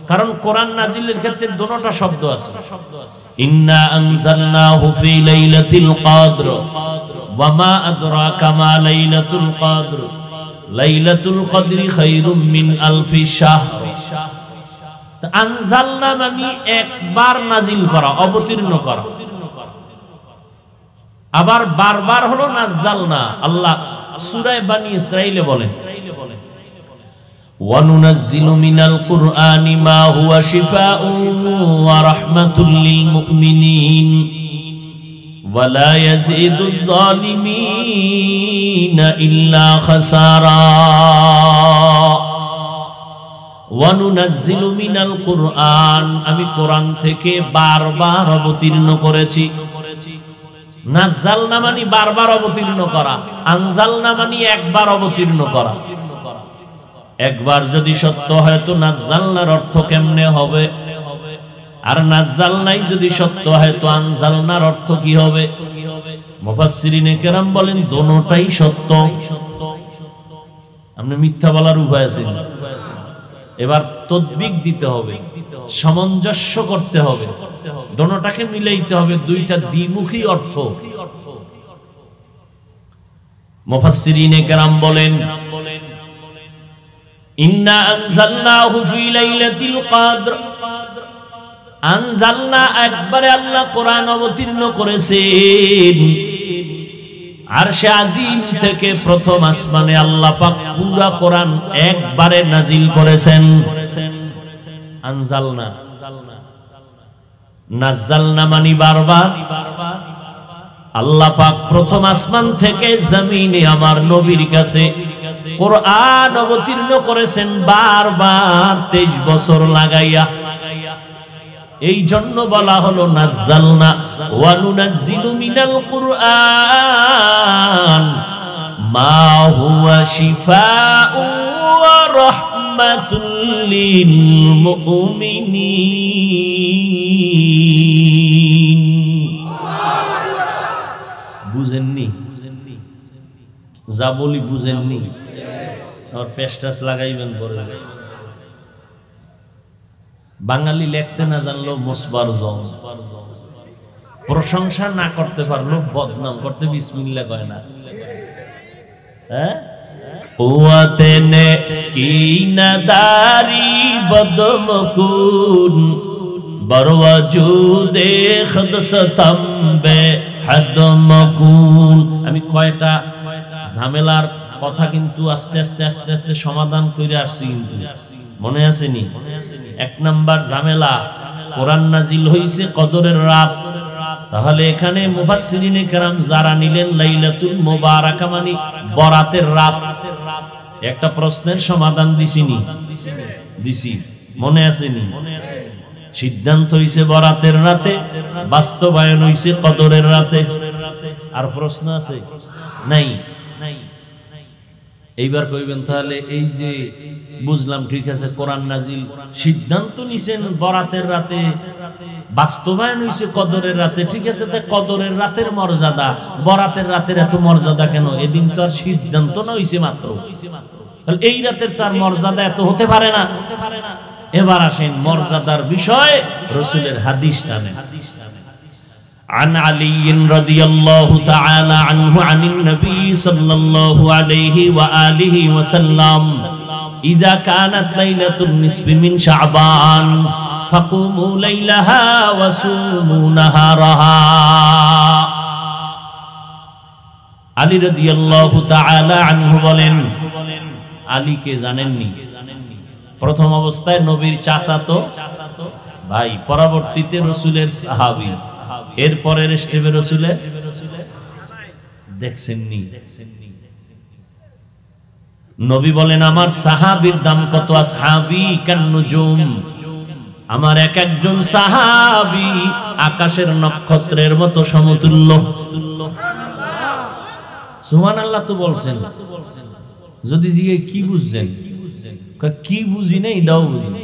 কারণ কোরআন নাজিলের ক্ষেত্রে দুটোটা শব্দ আছে। ইন্না আনজালনাহু ফি লাইলাতিল কদর ওয়া মা আদরাকা মা লাইলাতুল কদর লাইলাতুল কদরি খায়রুম মিন আলফি শাহর। আনজালনা মানে একবার নাজিল করা, অবতীর্ণ করা। আবার বারবার হলো নাজ্জালনা। আল্লাহ সূরা বনী ইসরাঈলে বলেন ওয়া নুনাজ্জিলু মিনাল কুরআনি মা হুয়া শিফাউন ওয়া রাহমাতুল লিল মুমিনিন ওয়া লা ইয়াজিদুয যালিমিনা ইল্লা খাসারা। ওয়া নুনাজ্জিলু মিনাল কুরআন, আমি কোরআন থেকে বারবার অবতীর্ণ করেছি। নাজ্জালনা মানে বারবার অবতীর্ণ করা, আনজালনা মানে একবার অবতীর্ণ করা। একবার যদি সত্য হয় তো নাজ্জালনার অর্থ কেমনে হবে? আর নাজ্জালনাই যদি সত্য হয় তো আনজালনার অর্থ কি হবে? মুফাসসিরিনে কেরাম বলেন দোনোটাই সত্য। আপনি মিথ্যা বলার উপায় আছে, এবার তদবিক দিতে হবে, সামঞ্জস্য করতে হবে, দোনোটাকে মিলাইতে হবে, দুইটা দ্বিমুখী অর্থ। মুফাসসিরিনে কেরাম বলেন ইন্না আনজালনাহু ফি লাইলাতিল কদর, আনজালনা একবারে আল্লাহ কোরআন অবতীর্ণ করেছেন। আরশে আজিম থেকে প্রথম আসমানে আল্লাহ পাক পুরা কোরআন একবারে নাজিল করেছেন। আনজালনা, নাজ্জালনা মানে বারবার। আল্লাহ পাক প্রথম আসমান থেকে জমিনে আমার নবীর কাছে কোরআন অবতীর্ণ করেছেন বারবার, 23 বছর লাগাইয়া। এই জন্য বলা হলো নাজ্জালনা। ওয়া নুনাজ্জিলু মিনাল কুরআন মা হুয়া শিফাউন ওয়া রাহমাতুল লিল মুমিনিন। বুঝেননি? যা বলি বুঝেননি? আর পেস্টাস লাগাইবেন পরে। বাঙালি লিখতে না জানলো মুসবার জম, প্রশংসা না করতে পারলো বদনাম করতে বিসমিল্লাহ কয় না। হ্যাঁ, কুওয়াতে নে কি নাদারি বদমকুন বরওয়াজুদে খদসতম বে হাদমকুন। আমি কয়টা ঝামেলার কথা কিন্তু আস্তে আস্তে আস্তে আস্তে সমাধান করে আসছি, কিন্তু মনে আসেনি? 1 নাম্বার ঝামেলা, কোরআন নাজিল হইছে কদরের রাত। তাহলে এখানে মুফাসসিরিনে কেরাম যারা নিলেন লাইলাতুল মুবারাকা মানে বরাতের রাত, একটা প্রশ্নের সমাধান দিছিনি? দিছি, মনে আসেনি? সিদ্ধান্ত হইছে বরাতের রাতে, বাস্তবায়ন হইছে কদরের রাতে। আর প্রশ্ন আছে? নাই। এইবার কইবেন তাহলে এই যে বুঝলাম, ঠিক আছে, কোরআন নাজিল সিদ্ধান্ত নিছেন বরাতের রাতে, বাস্তবায়ন হইছে কদরের রাতে, ঠিক আছে, তা কদরের রাতের মর্যাদা বরাতের রাতের এত মর্যাদা কেন? এদিন তো আর সিদ্ধান্ত না হইছে মাত্র, তাহলে এই রাতের তার মর্যাদা এত হতে পারে না। এবার আসেন মর্যাদার বিষয়, রাসূলের হাদিস টানেন। عن علي رضي الله تعالى عنه عن النبي صلى الله عليه وآله وسلم إذا كانت ليلة النصف من شعبان فقوموا ليلها وصوموا نهارها। আলী রাদিয়াল্লাহু তাআলা আনহু বলেন, আলী কে জানেননি? প্রথম অবস্থায় নবীর চাচাতো ভাই, পরবর্তীতে রাসূলের সাহাবী, এর পরের স্টেপে রাসূলের দেখছেননি? নবী বলেন আমার সাহাবীর দাম কত? আসহাবী কান নুজুম, আমার এক একজন সাহাবী আকাশের নক্ষত্রের মতো সমতুল্য। সুবহানাল্লাহ তো বলছেন। যদি জিজ্ঞে কি বুঝছেন, কি বুঝি না, এটাও বুঝি না।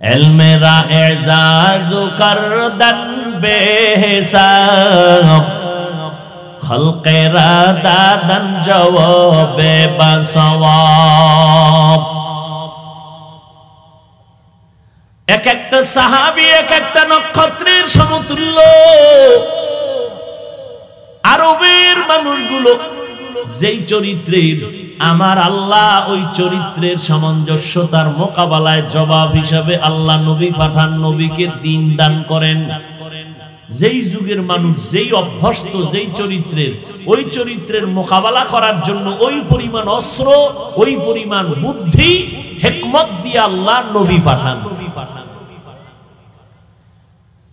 এলমেরা এজাজ করদন বেহিসাব খলকেরা দাদন জওয়াবে বাসওয়াব। এক একটা সাহাবী এক একটা নক্ষত্রের সমতুল্য। আরবের মানুষগুলো যেই চরিত্রের, আমার আল্লাহ ওই চরিত্রের সামঞ্জস্যতার মোকাবেলায় জবাব হিসাবে আল্লাহ নবী পাঠান, নবীকে দ্বীন দান করেন। যেই যুগের মানুষ যেই অভ্যস্ত যেই চরিত্রের, ওই চরিত্রের মোকাবেলা করার জন্য ওই পরিমাণ অস্ত্র, ওই পরিমাণ বুদ্ধি হিকমত দিয়ে আল্লাহ নবী পাঠান।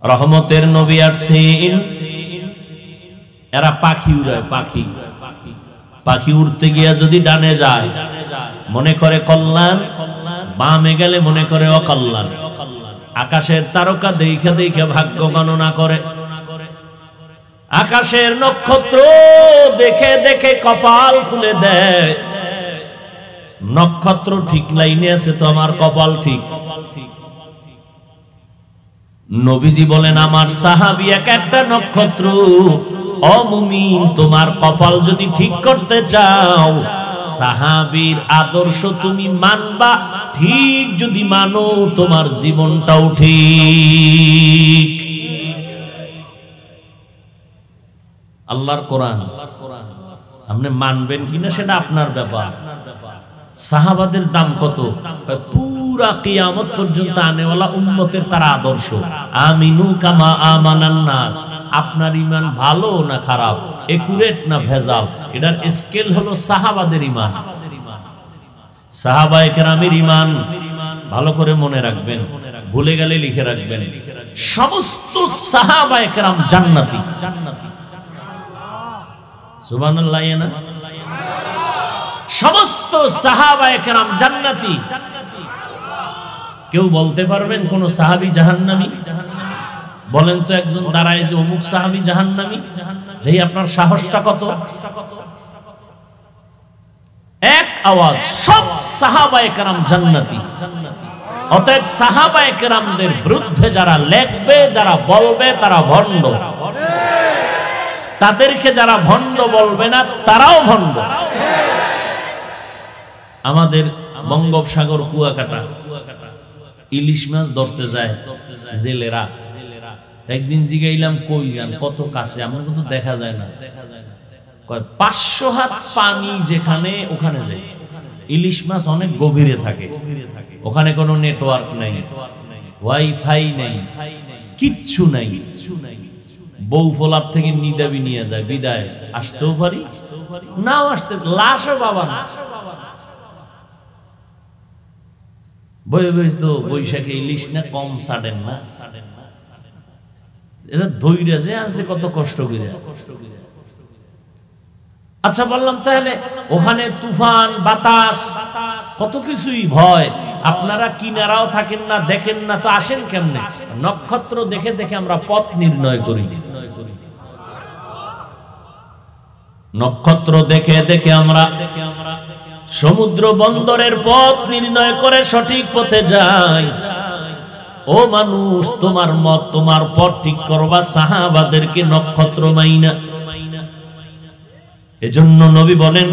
রহমতের নবী আসেন, এরা পাখি উড়ায়, পাখি উড়তে গিয়া যদি ডানে যায় মনে করে কল্যাণ, বামে গেলে মনে করে অকল্যাণ। আকাশের তারকা দেখে দেখে ভাগ্য গণনা করে, আকাশের নক্ষত্র দেখে দেখে কপাল খুলে দেয়। নক্ষত্র ঠিক লাইনে আছে তো আমার কপাল ঠিক। নবীজি বলেন, আমার সাহাবী এক একটা নক্ষত্র। ও মুমিন, তোমার কপাল যদি ঠিক করতে চাও, সাহাবীর আদর্শ তুমি মানবা। ঠিক যদি মানো, তোমার জীবনটাও ঠিক। আল্লাহর কোরআন আপনি মানবেন কিনা সেটা আপনার ব্যাপার। সাহাবাদের দাম কত? পুরা কিয়ামত পর্যন্ত আনেওয়ালা উম্মতের তারা আদর্শ। আমিনু কামা আমানান নাস। আপনার ঈমান ভালো না খারাপ, একুরেট না ভেজাল, এটার স্কেল হলো সাহাবাদের ঈমান। সাহাবায়ে কেরামের ঈমান ভালো করে মনে রাখবেন, ভুলে গেলে লিখে রাখবেন। সমস্ত সাহাবায়ে কেরাম জান্নাতি। সুবহানাল্লাহ। না, সমস্ত সাহাবায়ে কেরাম জান্নাতি। কেউ বলতে পারবেন কোন সাহাবী জাহান্নামী? বলেন তো একজন দাঁড়ায় যে অমুক সাহাবী জাহান্নামী। দেখি আপনার সাহসটা কত। এক আওয়াজ, সব সাহাবায়ে কেরাম জান্নাতি। অতএব সাহাবায়ে কেরামদের বিরুদ্ধে যারা লেখবে, যারা বলবে, তারা ভণ্ড। তাদেরকে যারা ভণ্ড বলবে না, তারাও ভণ্ড। আমাদের বঙ্গোপসাগর কুয়াকাটা ইলিশ মাছ ধরতে যায় জেলেরা। একদিন জিগাইলাম, কই যান? কত কাছে, আমার কিন্তু দেখা যায় না। 500 হাত পানি যেখানে, ওখানে যাই। ইলিশ মাছ অনেক গভীরে থাকে, ওখানে কোনো নেটওয়ার্ক নাই, ওয়াইফাই নাই, কিচ্ছু নাই। বউ ফোলার থেকে নিদাবি নিয়ে যায়, বিদায় আসতেও পারি নাও আসতে, লাশও বাবা না। বই তো বৈশাখে ইলিশ না কম ছাড়েন না, এরা ধৈর্য যে আছে কত কষ্ট করে। আচ্ছা বললাম, তাহলে ওখানে তুফান বাতাস কত কিছুই ভয়, আপনারা কিনারাও থাকেন না, দেখেন না, তো আসেন কেমনে? নক্ষত্র দেখে দেখে আমরা পথ নির্ণয় করি। নক্ষত্র দেখে দেখে আমরা সমুদ্র বন্দরের পথ নির্ণয় করে সঠিক পথে যাই। ও মানুষ, তোমার মত, তোমার পথ ঠিক করবা সাহাবাদেরকে নক্ষত্র মাইনা। এজন্য নবী বলেন,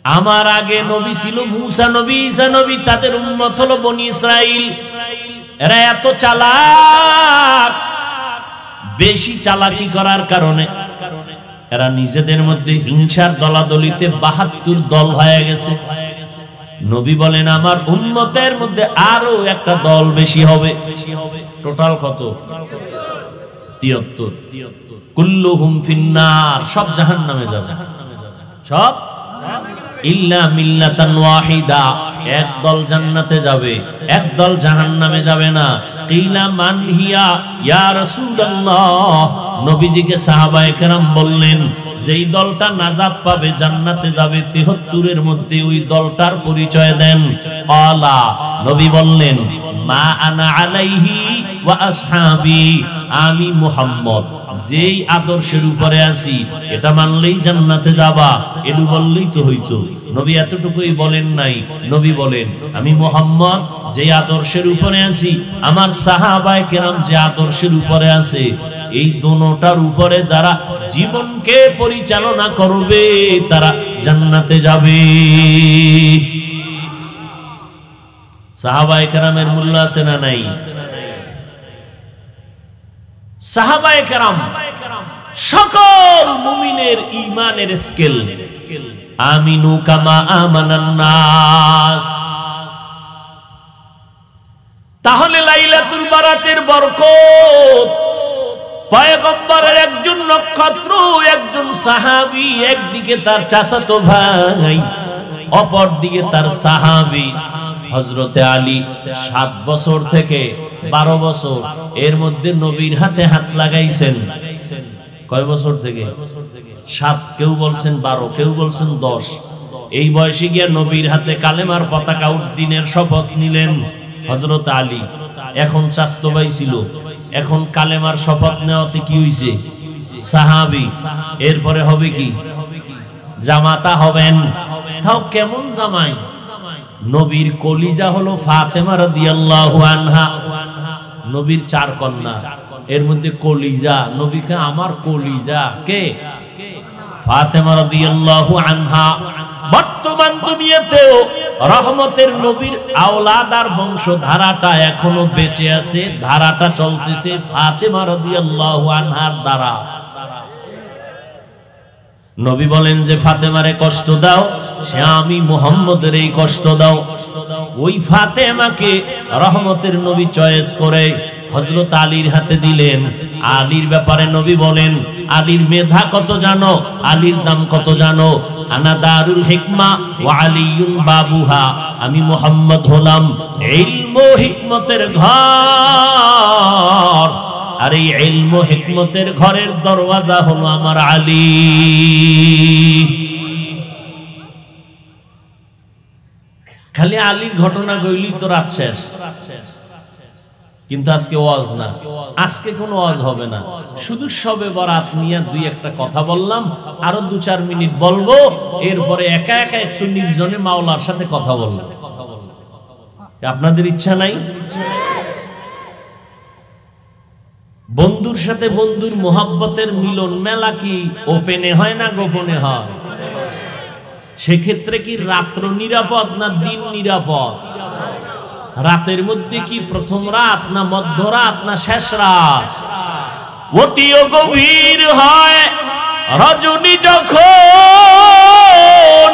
আমার আগে নবী ছিল মুসা নবী, ঈসা নবী, তাদের উম্মত হলো বনি ইসরাইল। এরা এত চালাক, বেশি চালাকি করার কারণে এরা নিজেদের মধ্যে হিংসার দলাদলিতে 72 দল হয়ে গেছে। নবী বলেন, আমার উম্মতের মধ্যে আরো একটা দল বেশি হবে। টোটাল কত? 73। কুল্লুহুম ফিন্নার, সব জাহান্নামে যাবে। সব ইল্লা মিল্লাতান ওয়াহিদা, এক দল জান্নাতে যাবে, এক দল জাহান্নামে যাবে না। কিলা মান হিয়া ইয়া রাসূলুল্লাহ, নবীজিকে সাহাবায়ে কেরাম বললেন, যেই দলটা নাজাত পাবে, জান্নাতে যাবে, 73 এর মধ্যে ওই দলটার পরিচয় দেন। ক্বালা, নবী বললেন, মা আনা আলাইহি ওয়া আসহাবি, আমি মুহাম্মদ যেই আদর্শের উপরে আছি এটা মানলেই জান্নাতে যাবা, এটু বললেই তো হইতো। নবী এতটুকুই বলেন নাই, নবী বলেন, আমি মুহাম্মদ যে আদর্শের উপরে আছি, আমার সাহাবায়ে কেরাম যে আদর্শের উপরে আছে, এই দোনোটার উপরে যারা জীবনকে পরিচালনা করবে তারা জান্নাতে যাবে। সাহাবায়ে কেরামের মূল্য আছে না নাই? সাহাবায়ে কেরাম সকল মুমিনের ঈমানের স্কেল। আমিনু কামা আমানান নাস। তাহলে লাইলাতুল বারাতের বরকত, পয়গম্বরের একজন নক্ষত্র, একজন সাহাবী, একদিকে তার চাচাতো ভাই, অপর দিকে তার সাহাবী হযরতে আলী 7 বছর থেকে 12 বছর এর মধ্যে নবীর হাতে হাত লাগাইছেন। কয় বছর থেকে? 7, কেউ বলছেন 12, কেউ বলছেন 10। এই বয়সে গিয়া নবীর হাতে কালেমার পতাকা উড্ডীনের শপথ নিলেন হযরত আলী। এখন চাচতো ভাই ছিল, এখন কালেমার শপথ নেওয়াতে কি হইছে? সাহাবী। এরপরে হবে কি? জামাতা হবেন। তাও কেমন জামাই? নবীর কলিজা হলো ফাতেমা রাদিয়াল্লাহু আনহা। নবীর 4 কন্যা, এর মধ্যে কলিজা, নবীকে আমার কলিজা কে? ফাতেমা রাদিয়াল্লাহু আনহা। বর্তমান দুনিয়াতেও রহমতের নবীর আওলাদ আর বংশধারাটা এখনো বেঁচে আছে, ধারাটা চলতেছে ফাতেমা রাদিয়াল্লাহু আনহার দ্বারা। নবী বলেন যে ফাতেমারে কষ্ট দাও, সে আমি মুহাম্মদের এই কষ্ট দাও। ওই ফাতেমাকে রহমতের নবী চয়েস করে হযরত আলীর হাতে দিলেন। আলীর ব্যাপারে নবী বলেন, আলীর মেধা কত জানো? আলীর দাম কত জানো? আনা দারুল হিকমা ওয়া আলিয়ুন বাবুহা। আমি মুহাম্মদ হলাম ইলম ও হিকমতের ঘর, আর এই ইলম ও হিকমতের ঘরের দরওয়াজা হলো আমার আলী। খালি আলীর ঘটনা কইলি তো রাত শেষ। কিন্তু আজকে ওয়াজ না, আজকে কোনো ওয়াজ হবে না, শুধু শবে বরাত নিয়ে 2-1টা কথা বললাম, আরো 2-4 মিনিট বলবো, এরপরে একা একা একটু নির্জনে মাওলার সাথে কথা বলবো। আপনাদের ইচ্ছা নাই? বন্ধুর সাথে বন্ধুর মোহাব্বতের মিলন মেলা কি ওপেনে হয় না গোপনে হয়? সেক্ষেত্রে কি রাত্র নিরাপদ না দিন নিরাপদ? রাতের মধ্যে কি প্রথম রাত না মধ্যরাত না শেষ রাত? অতিও গভীর হয় রজনী যখন,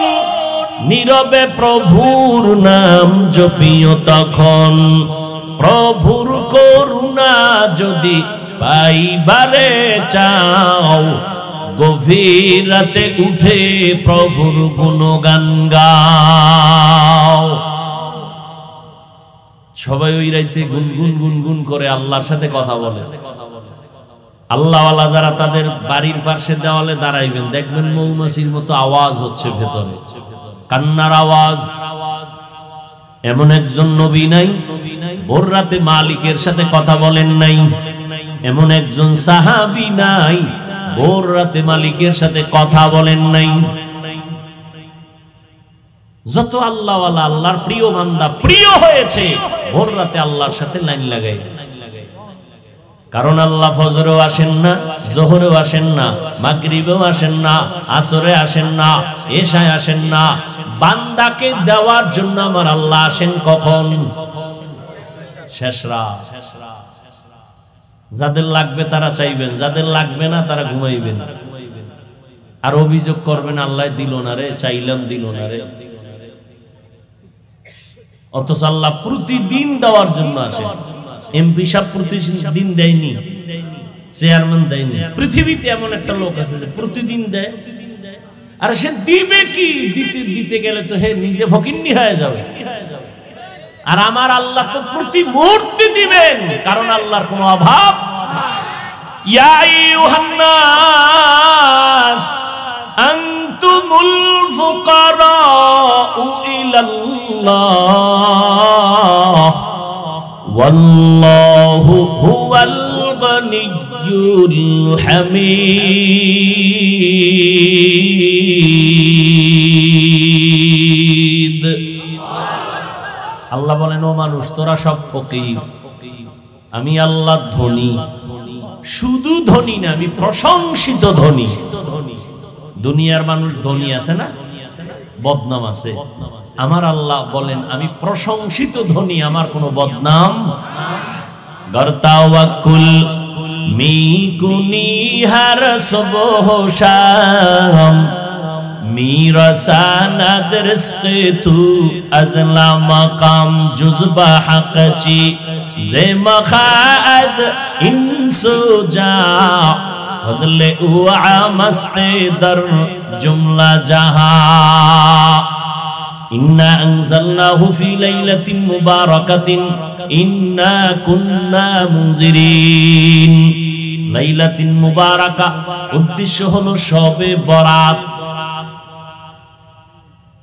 নীরবে প্রভুর নাম জপিও তখন। প্রভুর করুণা যদি পাইবারে চাও, গভীর রাতে উঠে প্রভুর গুণগান গাও। সবাই ওই রাইতে গুনগুন গুনগুন করে আল্লাহর সাথে কথা বলে। আল্লাহওয়ালা যারা তাদের বাড়ির পাশে দেওয়ালে দাঁড়াইবেন, দেখবেন মৌমাছির মতো আওয়াজ হচ্ছে ভেতরে, কান্নার আওয়াজ। এমন একজন নবী নাই ভোর রাতে মালিকের সাথে কথা বলেন নাই, এমন একজন সাহাবী নাই ভোর রাতে মালিকের সাথে কথা বলেন নাই। যত আল্লাহওয়ালা, আল্লাহর প্রিয় বান্দা প্রিয় হয়েছে ভোর রাতে আল্লাহর সাথে লাইন লাগাই। কারণ আল্লাহ ফজরেও আসেন না, জোহরেও আসেন না, মাগরিবেও আসেন না, আসরে আসেন না, এশায় আসেন না। বান্দাকে দেওয়ার জন্য আমার আল্লাহ আসেন কখন? শেষ রাত। যাদের লাগবে তারা চাইবেন, যাদের লাগবে না তারা ঘুমাইবেন, আর অভিযোগ করবেন আল্লাহ দিল না রে, চাইলাম দিল না রে। অথচ আল্লাহ প্রতিদিন দেওয়ার জন্য আসে। এমপি সাহেব প্রতিদিন দেয়নি, চেয়ারম্যান দেয়নি। পৃথিবীতে এমন একটা লোক আছে যে প্রতিদিন দেয়, আর সে দিবে কি? দিতে দিতে গেলে তো হে নিজে ফকিন্নি হয়ে যাবে। আর আমার আল্লাহ তো প্রতি মুহূর্তে দিবেন, কারণ আল্লাহর কোনো অভাব। ইয়া আইয়ুহান নাস আনতুমুল ফুকারাউ ইলাল্লাহ ওয়াল্লাহু হুয়াল গনিয়্যুল হামিদ। আল্লাহ বলেন, ও মানুষ তোরা সব ফকির, আমি আল্লাহ ধনী। শুধু ধনী না, আমি প্রশংসিত ধনী। দুনিয়ার মানুষ ধনী আছে না? বদনাম আছে। আমার আল্লাহ বলেন আমি প্রশংসিত ধনী, আমার কোনো বদনাম गर तवक्कुल मी कुनी हर सुबह शाम मीरा सनद रिज़्क़ तू अज़ला मकाम जुज़बा हक़ची ज़े मखाज़ इंसु जा फज़ले उआ मस्ते दर जुमला जहां इन्ना अंज़लनाहु फी लैलतिन मुबारकतिन इन्ना कुन्ना मुनज़िरीन। লাইলাতিন মুবারাকা উদ্দেশ্য হলো শবে বরাত।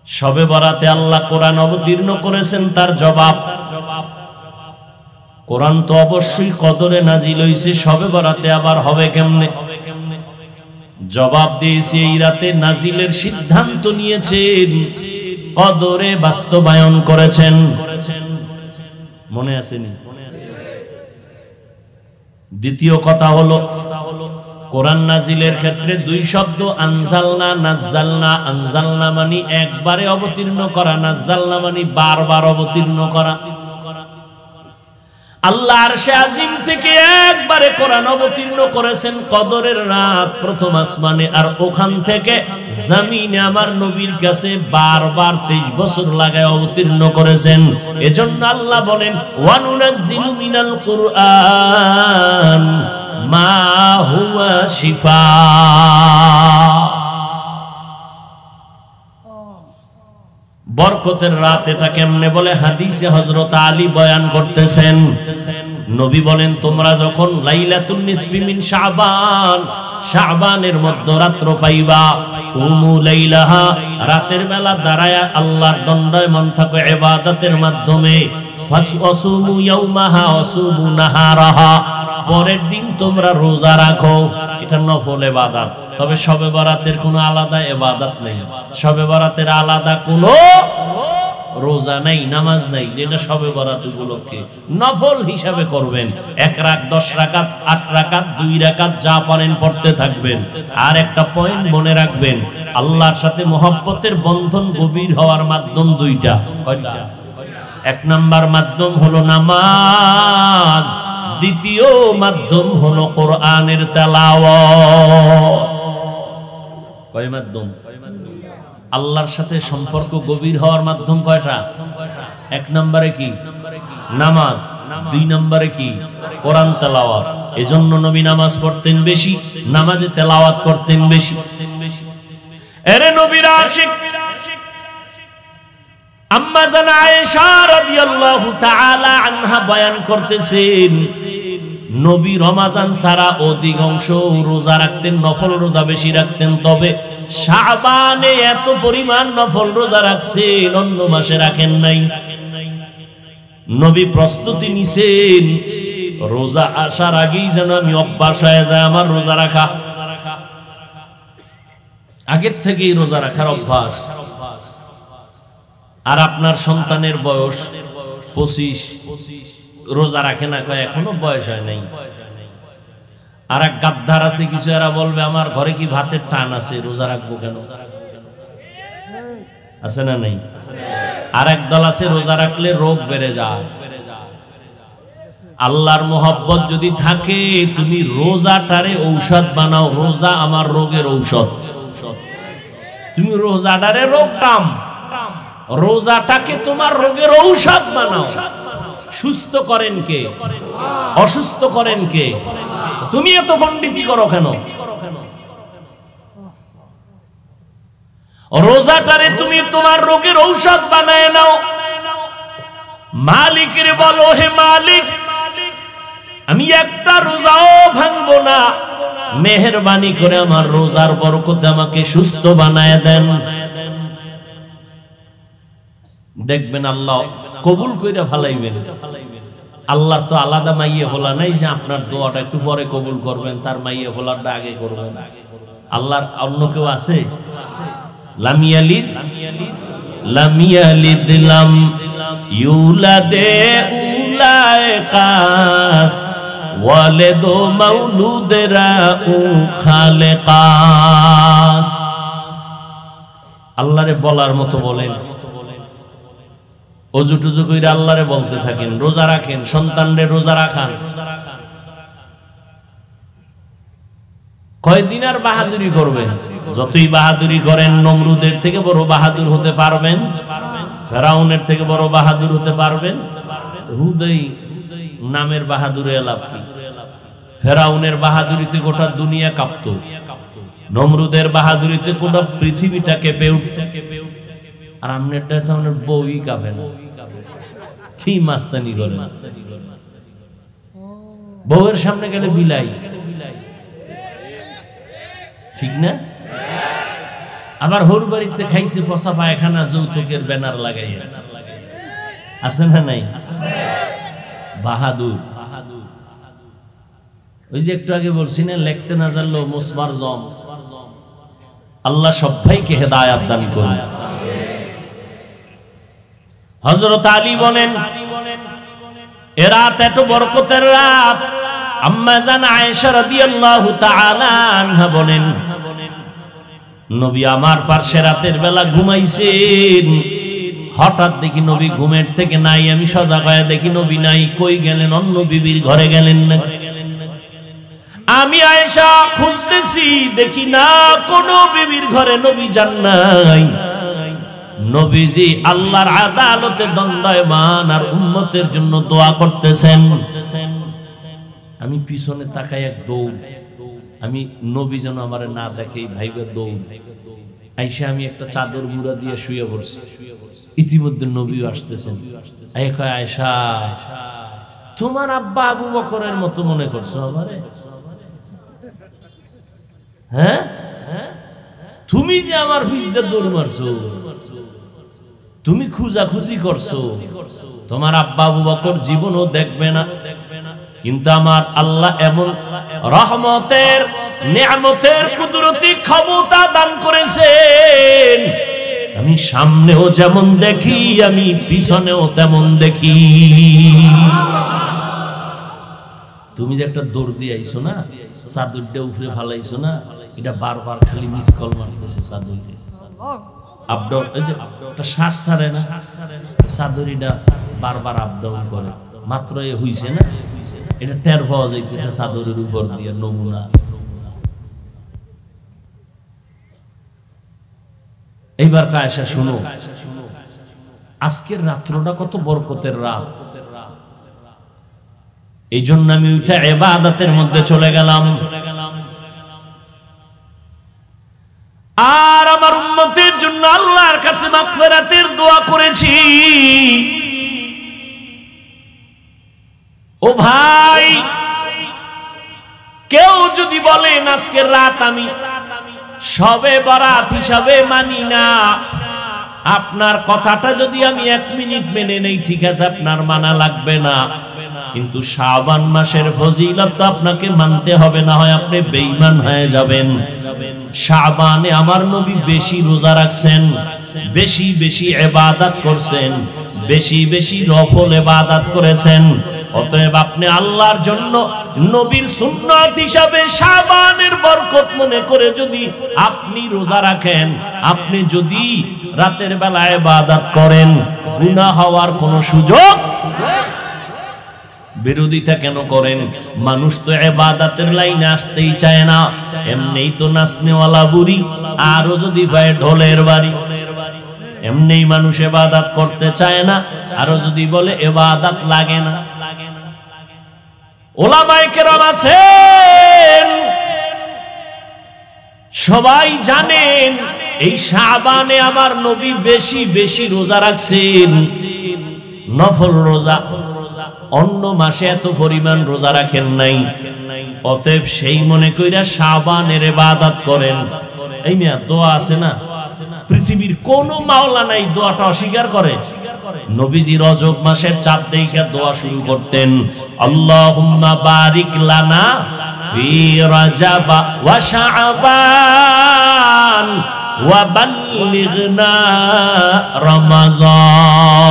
শবে বরাতে আল্লাহ কোরআন অবতীর্ণ করেছেন, তার জবাব। কোরআন তো অবশ্যই কদরে নাজিল হইছে, শবে বরাতে আবার হবে কেমনে? জবাব দিয়েছে এই রাতে নাজিলের সিদ্ধান্ত নিয়েছেন, কদরে বাস্তবায়ন করেছেন। মনে আসেনি? দ্বিতীয় কথা হলো কোরআন নাজিলের ক্ষেত্রে দুই শব্দ, আনজালনা নাজ্জালনা। আনজালনা মানে একবারে অবতীর্ণ করা, নাজ্জালনা মানে বারবার অবতীর্ণ করা। আল্লাহ আরশে আজিম থেকে একবারে কোরআন অবতীর্ণ করেছেন কদরের রাত প্রথম আসমানে, আর ওখান থেকে জমিনে আমার নবীর কাছে বারবার 23 বছর লাগায় অবতীর্ণ করেছেন। এজন্য আল্লাহ বলেন ওয়ানুনাজ্জিলু মিনাল কুরআন মা হুয়া শিফা। বরকতের রাত এটা কেমনে বলে হাদিসে হযরত আলী বয়ান করতেছেন। নবী বলেন তোমরা যখন লাইলাতুন নিসফি মিন শাবান, শাবানের মধ্যরাত্র পাইবা, উমু লাইলাহা, রাতের বেলা দাঁড়ায়া আল্লাহর দণ্ডায়মান থাকো ইবাদতের মাধ্যমে, ফাসউমু ইয়াউমাহা ওয়াসুমু নাহারাহা, পরের দিন তোমরা রোজা রাখো। এটা নফল ইবাদত। তবে শবে বরাতের কোনো আলাদা ইবাদত নেই, শবে বরাতের আলাদা কোনো রোজা নাই, নামাজ নাই, যেটা শবে বরাত উপলক্ষে নফল হিসাবে করবেন। 1 রাকাত, 10 রাকাত, 8 রাকাত, 2 রাকাত যা পারেন পড়তে থাকবেন। আর একটা পয়েন্ট মনে রাখবেন, আল্লাহর সাথে মহব্বতের বন্ধন গভীর হওয়ার মাধ্যম দুইটা। কয়টা? 1 নাম্বার মাধ্যম হলো নামাজ, দ্বিতীয় মাধ্যম হলো কোরআনের তেলাওয়াত। কয় মাধ্যম? আল্লাহর সাথে সম্পর্ক গভীর হওয়ার মাধ্যম কয়টা? 1 নম্বরে কি? নামাজ। 2 নম্বরে কি? কোরআন তেলাওয়াত। এজন্য নবী নামাজ পড়তেন বেশি, নামাজে তেলাওয়াত করতেন বেশি। এরে নবীর আশিক আম্মা জান আয়েশা রাদিয়াল্লাহু তাআলা আনহা বয়ান করতেছেন, নবী রমাজান ছাড়া অধিকাংশ রোজা রাখতেন, নফল রোজা বেশি রাখতেন। তবে শাবানে এত পরিমাণ নফল রোজা রাখছেন, অন্য মাসে রাখেন নাই। নবী প্রস্তুতি নিছেন, রোজা আসার আগেই যেন আমি অভ্যাস হয়ে যায় আমার রোজা রাখা, আগের থেকেই রোজা রাখার অভ্যাস। আর আপনার সন্তানের বয়স 25, রোজা রাখে না, কয় এখনো বয়স হয় নাই। আর এক গাদ্দার আছে কিছু, এরা বলবে আমার ঘরে কি ভাতের টান আছে, রোজা রাখবো কেন? আছে না নাই? আর এক দল আছে রোজা রাখলে রোগ বেড়ে যায়। আল্লাহর মোহব্বত যদি থাকে, তুমি রোজাটারে ঔষধ বানাও। রোজা আমার রোগের ঔষধ। তুমি রোজাটারে রোগটাম, রোজাটাকে তোমার রোগের ঔষধ বানাও। সুস্থ করেন কে? অসুস্থ করেন কে? তুমি এত পণ্ডিতি করো কেন? রোজাটারে তুমি তোমার রোগের ঔষধ বানায় নাও। মালিকের বলো, হে মালিক, আমি একটা রোজাও ভাঙবো না, মেহেরবানি করে আমার রোজার বরকতে আমাকে সুস্থ বানায় দেন। দেখবেন আল্লাহ কবুল কইরা ফালাইবেন। আল্লাহর তো আলাদা মাইয়ে ফোলা নাই যে আপনার দোয়াটা একটু পরে কবুল করবেন, তার মাইয়ে ফোলাটা আগে করবেন। আল্লাহর অন্য কেউ আছে? লাম ইয়ালিদ লাম ইয়ালিদ লাম ইউলাদে উলাইকাস ওয়ালিদু মাউলুদরা উ খালিকাস। আল্লাহরে বলার মতো বলেন, অজু টুজু কইরা আল্লাহরে বলতে থাকেন, রোজা রাখেন, সন্তানরে রোজা রাখান। কয়দিন আর বাহাদুরি করবেন? যতই বাহাদুরি করেন নমরুদের থেকে বড় বাহাদুর হতে পারবেন, ফেরাউনের থেকে বড় বাহাদুর হতে পারবেন? হুদাই নামের বাহাদুরে লাভ কি? ফেরাউনের বাহাদুরিতে গোটা দুনিয়া কাঁপতো, নমরুদের বাহাদুরিতে গোটা পৃথিবীটা কেঁপে উঠত। আর আমনেরটা তো আমাদের বউই কাঁপে না, কি মাস্তানি করে। বউয়ের সামনে গেলে বিলাই, ঠিক না? আবার হর বাড়িতে খাইছে পচা পায়খানা, যৌতুকের ব্যানার লাগাই আছে না নাই? বাহাদুর। ওই যে একটু আগে বলছি না, লিখতে না জানলো মুসমার জম। আল্লাহ সবাইকে হেদায়াত দান করুন। হযরত আলী বলেন, এ রাত এত বরকতের রাত। আম্মা জান আয়েশা রাদিয়াল্লাহু তাআলা আনহা বলেন, নবী আমার পাশে রাতের বেলা ঘুমাইছেন, হঠাৎ দেখি নবী ঘুমের থেকে নাই। আমি সজাগ হয়ে দেখি নবী নাই। কই গেলেন? অন্য বিবির ঘরে গেলেন না। আমি আয়েশা খুঁজতেছি, দেখি না কোনো বিবির ঘরে নবী যান নাই। নবীজি আল্লাহর আদালতে দণ্ডায়মান আর উম্মতের জন্য দোয়া করতেছেন। আমি পিছনে তাকাই, এক দৌড়। আমি নবী যেন আমার না দেখে ভাইবে দৌড়। আয়েশা আমি একটা চাদর মুড়া দিয়ে শুয়ে পড়ছি। ইতিমধ্যে নবীও আসতেছেন। আয়েশা, তোমার আব্বা আবু বকরের মতো মনে করছো আমারে? হ্যাঁ, তুমি যে আমার পিছনে দৌড় মারছো, তুমি খুঁজাখুঁজি করছো, তোমার আব্বা আবু বকর জীবনও দেখবে না। কিন্তু আমার আল্লাহ এমন রহমতের, নিয়ামতের, কুদরতি ক্ষমতা দান করেছেন, আমি সামনেও যেমন দেখি, আমি পিছনেও তেমন দেখি। তুমি যে একটা দৌড় দিয়ে আইছো না, চাদরটা উপরে ফালাইছো না, এটা বারবার খালি মিস কল মারতেছে চাদর। আপডাউন, এই যে একটা শ্বাস ছাড়ে না, চাদরিটা বারবার আপডাউন করে। মাত্র এ হইছে না, এটা টের পাওয়া যাইতেছে চাদরের উপর দিয়ে নমুনা। এইবার আয়েশা শুনো, আজকের রাত্রটা কত বরকতের রাত। এই জন্য আমি উঠে ইবাদতের মধ্যে চলে গেলাম। আর আমার উম্মতের জন্য আল্লাহর কাছে মাগফিরাতের দোয়া করেছি। ও ভাই, কেউ যদি বলেন আজকের রাত আমি শবে বরাত হিসাবে মানি না, আপনার কথাটা যদি আমি 1 মিনিট মেনে নেই, ঠিক আছে, আপনার মানা লাগবে না। কিন্তু শাবান মাসের ফজিলত তো আপনাকে মানতে হবে, না হয় আপনি বেঈমান হয়ে যাবেন। শাবানে আমার নবী বেশি রোজা রাখছেন, বেশি বেশি ইবাদত করছেন, বেশি বেশি নফল ইবাদত করেছেন। অতএব আপনি আল্লাহর জন্য নবীর সুন্নাত হিসাবে শাবানের বরকত মনে করে যদি আপনি রোজা রাখেন, আপনি যদি রাতের বেলা ইবাদত করেন, গুনাহ হওয়ার কোনো সুযোগ। বিরোধিতা কেন করেন? মানুষ তো ইবাদতের লাইনে আসতেই চায় না, এমনিই তো নাচনেওয়ালা বুড়ি, আরো যদি পায় ঢোলের বাড়ি। এমনিই মানুষ ইবাদত করতে চায় না, আরো যদি বলে ইবাদত লাগে না। উলামায়ে কেরাম আছেন, সবাই জানেন এই শাবানে আমার নবী বেশি বেশি রোজা রাখছেন, নফল রোজা। অন্য মাসে এত পরিমাণ রোজা রাখেন নাই। অতএব সেই মনে কইরা শাবানের ইবাদত করেন। এই মিয়া দোয়া আছে না, পৃথিবীর কোন মাওলা নাই দোয়াটা অস্বীকার করে। নবীজি রজব মাসের চাঁদ দেখে দোয়া শুরু করতেন, আল্লাহুম্মা বারিক লানা ফি রজব ওয়া শাবান ওয়া বাল্লিগনা রমাজান।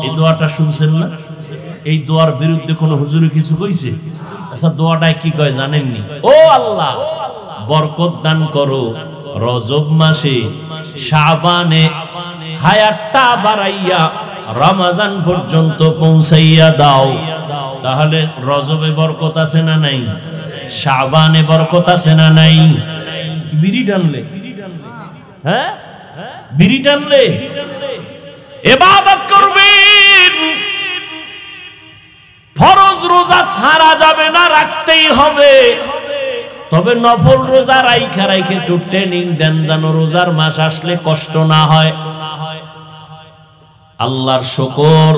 এই দোয়াটা শুনছেন না? এই দোয়ার বিরুদ্ধে কোন হুজুরে কিছু কইছে? আচ্ছা, দোয়াটায় কি কয় জানেননি? ও আল্লাহ, বরকত দান করো রজব মাসে শাবানে হায়াতটা বাড়াইয়া রমজান পর্যন্ত পৌঁছাইয়া দাও। তাহলে রজবে বরকত আছে না নাই? শাবানে বরকত আছে না নাই? বিড়ি টানলে, হ্যাঁ বিড়ি টানলে ইবাদত করবেন। ফরজ রোজা ছাড়া যাবে না, রাখতেই হবে। তবে নফল রোজা রাইখা রাইখে একটু ট্রেনিং দেন, যেন রোজার মাস আসলে কষ্ট না হয়। আল্লাহর শুকর,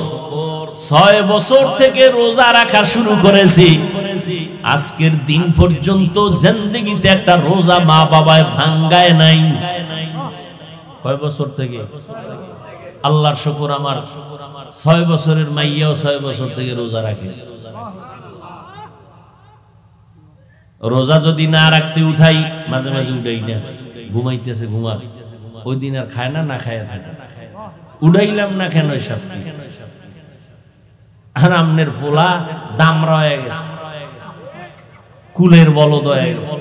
6 বছর থেকে রোজা রাখা শুরু করেছি, আজকের দিন পর্যন্ত জিন্দেগিতে একটা রোজা মা বাবায় ভাঙ্গায় নাই। কয় বছর থেকে? আল্লাহর শুকর, আমার 6 বছরের মাইয়াও 6 বছর থেকে রোজা রাখে। রোজা যদি না রাখতে উঠাই, মাঝে মাঝে উঠাই না, ঘুমাইতেছে ঘুমা, ওই দিন আর খায় না, না খায় থাকে। উঠাইলাম না কেন শাস্তি? আর আমনের পোলা দামরা হয়ে গেছে, কুলের বলদ হয়ে গেছে।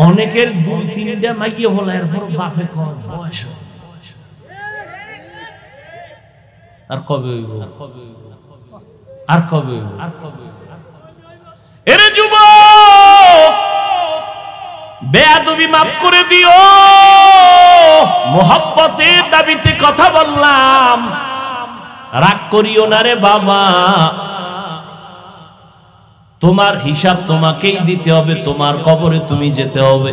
অনেকের 2-3টা মাইয়া বলে, এরপর বাপে কয় বয়স আর কবে হইব, আর কবে হইব, আর কবে হইব। এরে যুবক, বেয়াদবি মাফ করে দিও, মোহাব্বতের দাবিতে কথা বললাম, রাগ করিও না রে বাবা। তোমার হিসাব তোমাকেই দিতে হবে, তোমার কবরে তুমি যেতে হবে।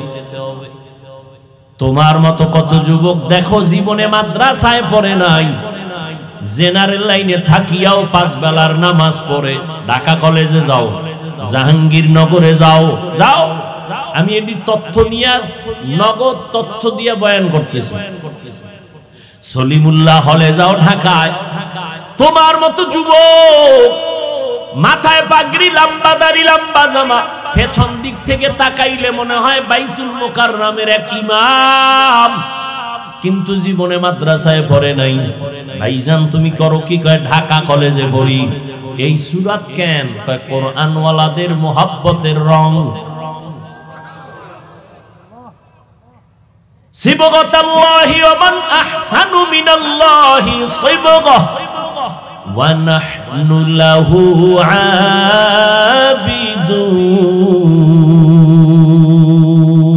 তোমার মতো কত যুবক দেখো জীবনে মাদ্রাসায় পড়ে নাই, জেনারেল লাইনে থাকিয়াও 5 বেলার নামাজ পড়ে। ঢাকা কলেজে যাও, জাহাঙ্গীরনগরে যাও, যাও, আমি এটি তথ্য নিয়ে নগদ তথ্য দিয়ে বয়ান করতেছি। সলিমুল্লাহ হলে যাও ঢাকায়, তোমার মতো যুবক মাথায় পাগড়ি, লম্বা দাড়ি, লম্বা জামা, পেছন দিক থেকে তাকাইলে মনে হয় বাইতুল মুকাররমের এক ইমাম, কিন্তু জীবনে মাদ্রাসায় পড়ে নাই। ভাইজান তুমি করো কি? কয় ঢাকা কলেজে পড়ি। এই সূরাত কেন? কয় কোরআনওয়ালাদের মোহাব্বতের রং। সিবগাতাল্লাহি ওয়া মান আহসানু মিনাল্লাহি সিবগাহ ওয়া নাহনু লাহু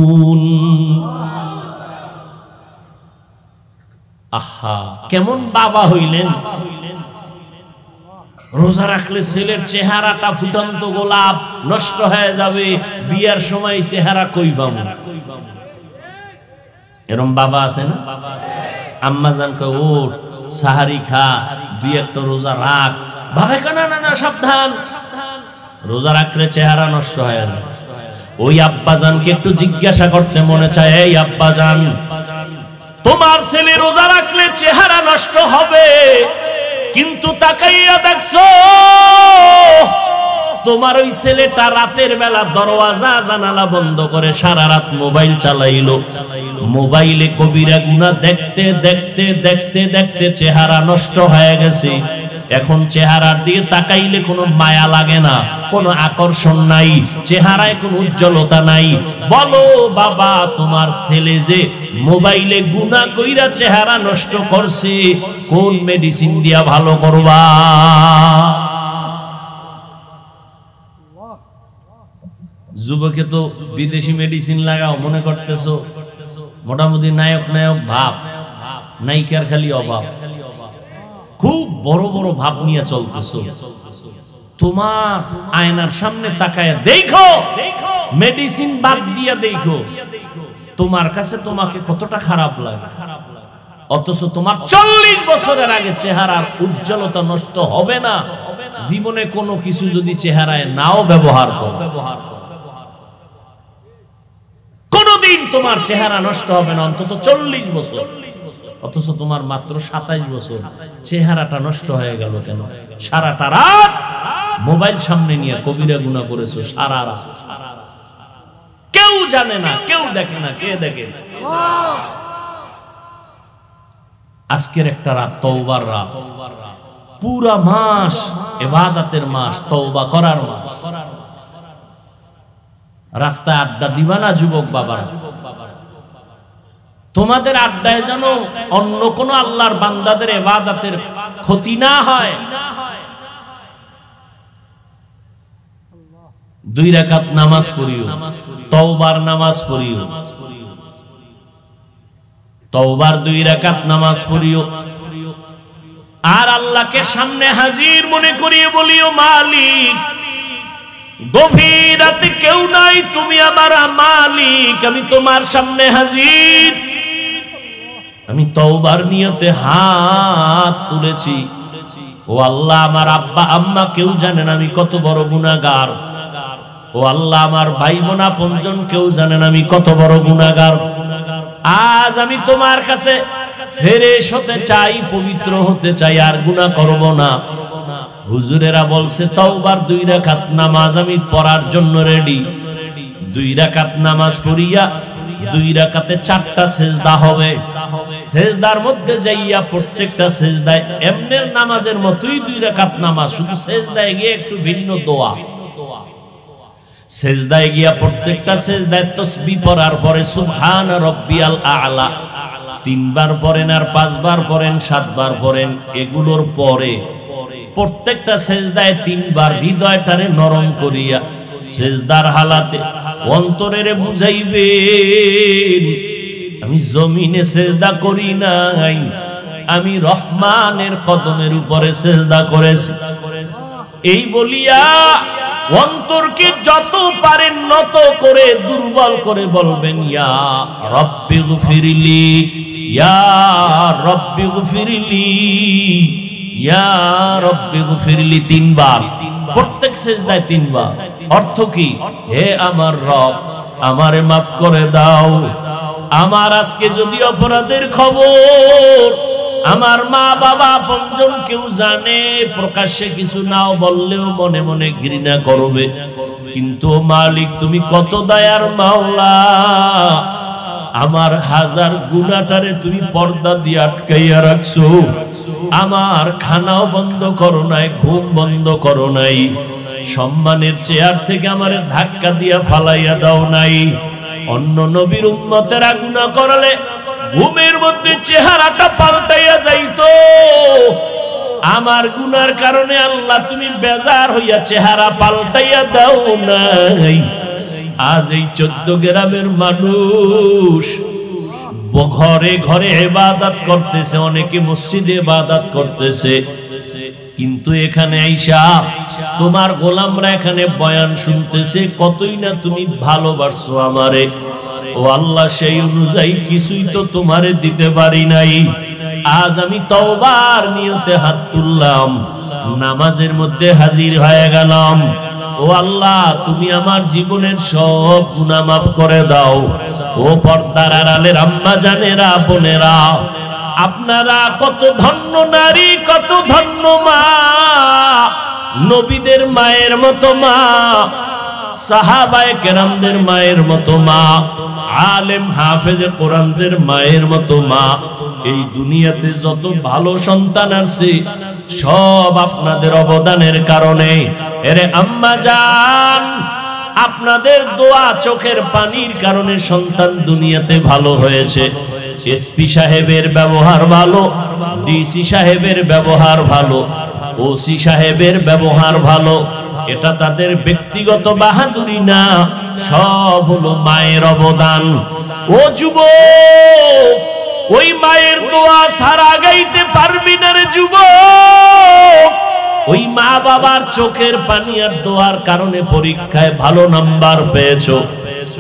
আবিদুন। আহা, কেমন বাবা হইলেন! রোজা রাখলে ছেলের চেহারাটা ফুটন্ত গোলাপ, নষ্ট হয়ে যাবে, বিয়ার সময় চেহারা কই পাবো? এরম বাবা আছে না? আম্মা জান কয় ওঠ, সাহারি খা, 2-1টা রোজা রাখ। বাবা কয় না না না, সাবধান, রোজা রাখলে চেহারা নষ্ট হয়ে যায়। ওই আব্বা জানকে একটু জিজ্ঞাসা করতে মনে চায়, এই আব্বা জান, তোমার ছেলে রোজা রাখলে চেহারা নষ্ট হবে, কিন্তু তাকাইয়া দেখছো তোমার ওই ছেলেটা রাতের বেলা দরওয়াজা জানালা বন্ধ করে সারা রাত মোবাইল চালাইলো। মোবাইলে কবিরা গুনাহ দেখতে দেখতে দেখতে দেখতে চেহারা নষ্ট হয়ে গেছে। এখন চেহারার দিকে তাকাইলে কোনো মায়া লাগে না, কোনো আকর্ষণ নাই, চেহারায় কোনো উজ্জ্বলতা নাই। বলো বাবা, তোমার ছেলে যে মোবাইলে গুনাহ কইরা চেহারা নষ্ট করছে, কোন মেডিসিন দিয়া ভালো করবা? যুবকে তো বিদেশি মেডিসিন লাগাও মনে করতেছো, মোটামুটি নায়ক নায়ক ভাব, নায়িকার খালি অভাব, খুব বড় বড় ভাব নিয়ে চলতেছো। তোমার আয়নার সামনে তাকায় দেখো, মেডিসিন বাদ দিয়া দেখো, তোমার কাছে তোমাকে কতটা খারাপ লাগে। অথচ তোমার 40 বছরের আগে চেহারার উজ্জ্বলতা নষ্ট হবে না। জীবনে কোনো কিছু যদি চেহারায় নাও ব্যবহার করো, কোনদিন তোমার চেহারা নষ্ট হবে না, অন্তত 40 বছর। অথচ তোমার মাত্র 27 বছর, চেহারাটা নষ্ট হয়ে গেল কেন? সারাটা রাত মোবাইল সামনে নিয়ে কবিরা গুনাহ করেছো সারা রাত, কেউ জানে না, কেউ দেখে না, কে দেখে? আজকের একটা রাত তওবার রাত, পুরা মাস ইবাদতের মাস, তওবা করার মাস। রাস্তায় আড্ডা দিবা না যুবক বাবা? তোমাদের আড্ডায় যেন অন্য কোন আল্লাহর বান্দাদের ইবাদতের ক্ষতি না হয়। 2 রাকাত নামাজ পড়িও, তওবার নামাজ পড়িও, তওবার 2 রাকাত নামাজ পড়িও। আর আল্লাহকে সামনে হাজির মনে করিয়ে বলিও, মালিক গভীর রাতে কেউ নাই, তুমি আমার মালিক, আমি তোমার সামনে হাজির, আমি তওবার নিয়তে হাত তুলেছি। ও আল্লাহ, আমার আব্বা আম্মা কেউ জানেন আমি কত বড় গুনাহগার। ও আল্লাহ, আমার ভাই বোন আপনজন কেউ জানেন আমি কত বড় গুনাহগার। আজ আমি তোমার কাছে ফেরেশ হতে চাই, পবিত্র হতে চাই, আর গুনাহ করব না। হুজুরেরা বলছে তওবার 2 রাকাত নামাজ আমি পড়ার জন্য রেডি। 2 রাকাত নামাজ পড়িয়া 2 রাকাতে 4টা সিজদা হবে। সিজদার মধ্যে যাইয়া প্রত্যেকটা সিজদায় এমনের নামাজের মতোই 2 রাকাত নামাজ, শুধু সিজদায় গিয়ে একটু ভিন্ন দোয়া। সিজদায় গিয়া প্রত্যেকটা সিজদায় তাসবিহ পড়ার পরে সুবহান রাব্বিয়াল আ'লা 3 বার পড়েন, আর 5 বার পড়েন, 7 বার পড়েন। এগুলোর পরে প্রত্যেকটা সিজদায় 3 বার হৃদয়টারে নরম করিয়া সিজদার হালাতে অন্তরেরে বুঝাইবেন, আমি জমিনে সিজদা করি নাই, আমি রহমানের কদমের উপরে সিজদা করেছি। এই বলিয়া অন্তরকে যত পারেন নত করে দুর্বল করে বলবেন, ইয়া রব্বি গফিরলি, ইয়া রব্বি গফিরলি, ইয়া রব্বি গফিরলি 3 বার, প্রত্যেক সিজদায় 3 বার। অর্থ কি? হে আমার রব, আমারে মাফ করে দাও। আমার আজকে যদি অপরাধের খবর আমার মা বাবা আপনজন কেউ জানে, প্রকাশ্যে কিছু নাও বললেও মনে মনে ঘৃণা করবে, কিন্তু মালিক তুমি কত দয়ার মাওলা, আমার হাজার গুনাহটারে তুমি পর্দা দিয়ে আটকাইয়া রাখছো। আমার খানাও বন্ধ করো নাই, ঘুম বন্ধ করো নাই, সম্মানের চেয়ার থেকে আমারে ধাক্কা দিয়া ফালাইয়া দাও নাই। অন্য নবীর উম্মতেরা গুনাহ করলে ঘুমের মধ্যে চেহারাটা পাল্টাইয়া যাইতো, আমার গুনার কারণে আল্লাহ তুমি বেজার হইয়া চেহারা পাল্টাইয়া দাও নাই। আজ এই 14 গ্রামের মানুষ ঘরে ঘরে ইবাদত করতেছে, অনেকে মসজিদে ইবাদত করতেছে, কিন্তু এখানে আইসা তোমার গোলামরা এখানে বয়ান শুনতেছে, কতই না তুমি ভালোবাসছো আমারে। ও আল্লাহ, সেই অনুযায়ী কিছুই তো তোমারে দিতে পারি নাই। আজ আমি তওবার নিয়তে হাত তুললাম, নামাজের মধ্যে হাজির হয়ে গেলাম। ও আল্লাহ, তুমি আমার জীবনের সব গুনাহ মাফ করে দাও। ও পর্দার আড়ালের আম্মা জানেরা, বোনেরা, আপনারা কত ধন্য নারী, কত ধন্য মা, নবীদের মায়ের মতো মা, সাহাবায়ে কেরামদের মায়ের মতো মা, আলেম হাফেজে কোরআনদের মায়ের মতো মা। এই দুনিয়াতে যত ভালো সন্তান আছে সব আপনাদের অবদানের কারণে। এরে আম্মা জান, আপনাদের দোয়া চোখের পানির কারণে সন্তান দুনিয়াতে ভালো হয়েছে। এসপি সাহেবের ব্যবহার ভালো, ডিসি সাহেবের ব্যবহার ভালো, ওসি সাহেবের ব্যবহার ভালো, এটা তাদের ব্যক্তিগত বাহাদুরি না, সব হলো মায়ের অবদান। ও যুবক, ওই মায়ের দোয়া ছাড়া গাইতে পারবি না রে যুবক। ওই মা বাবার চোখের পানি আর দোয়ার কারণে পরীক্ষায় ভালো নাম্বার পেয়েছো।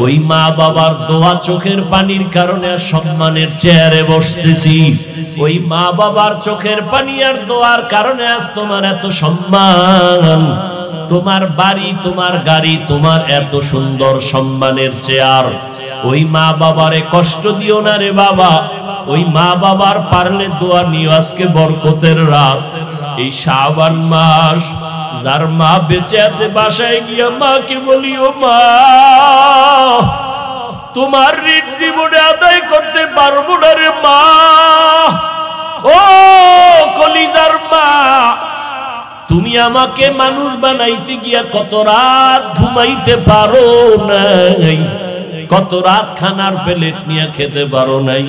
ওই মা বাবার দোয়া চোখের পানির কারণে আর সম্মানের চেয়ারে বসতেছি। ওই মা বাবার চোখের পানি আর দোয়ার কারণে আজ তোমার এত সম্মান, তোমার বাড়ি, তোমার গাড়ি, তোমার এত সুন্দর সম্মানের চেয়ার। ওই মা বাবারে কষ্ট দিও না রে বাবা। ওই মা বাবার পারলে দোয়া নিও। আজকে বরকতের রাত, এই শাবান মাস, যার মা বেঁচে আছে বাসায় গিয়া মাকে বলিও, মা তোমার ঋণ জীবনে আদায় করতে পারবো না রে মা। ও কলিজার মা, তুমি আমাকে মানুষ বানাইতে গিয়া কত রাত ঘুমাইতে পারো নাই। কত রাত খানার প্লেট নিয়ে খেতে পারো নাই।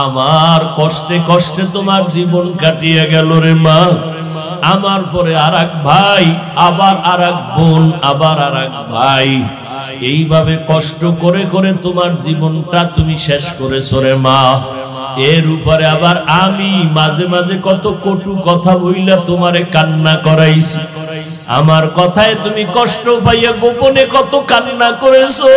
আমার কষ্টে কষ্টে তোমার জীবন কাটিয়ে গেল রে মা। আমার পরে আরেক ভাই, আবার আরেক বোন, আবার আরেক ভাই, এইভাবে কষ্ট করে করে তোমার জীবনটা তুমি শেষ করেছো রে মা। এর উপরে আবার আমি মাঝে মাঝে কত কটু কথা বইলা তোমারে কান্না করাইছি। আমার কথায় তুমি কষ্ট পাইয়া গোপনে কত কান্না করেছো।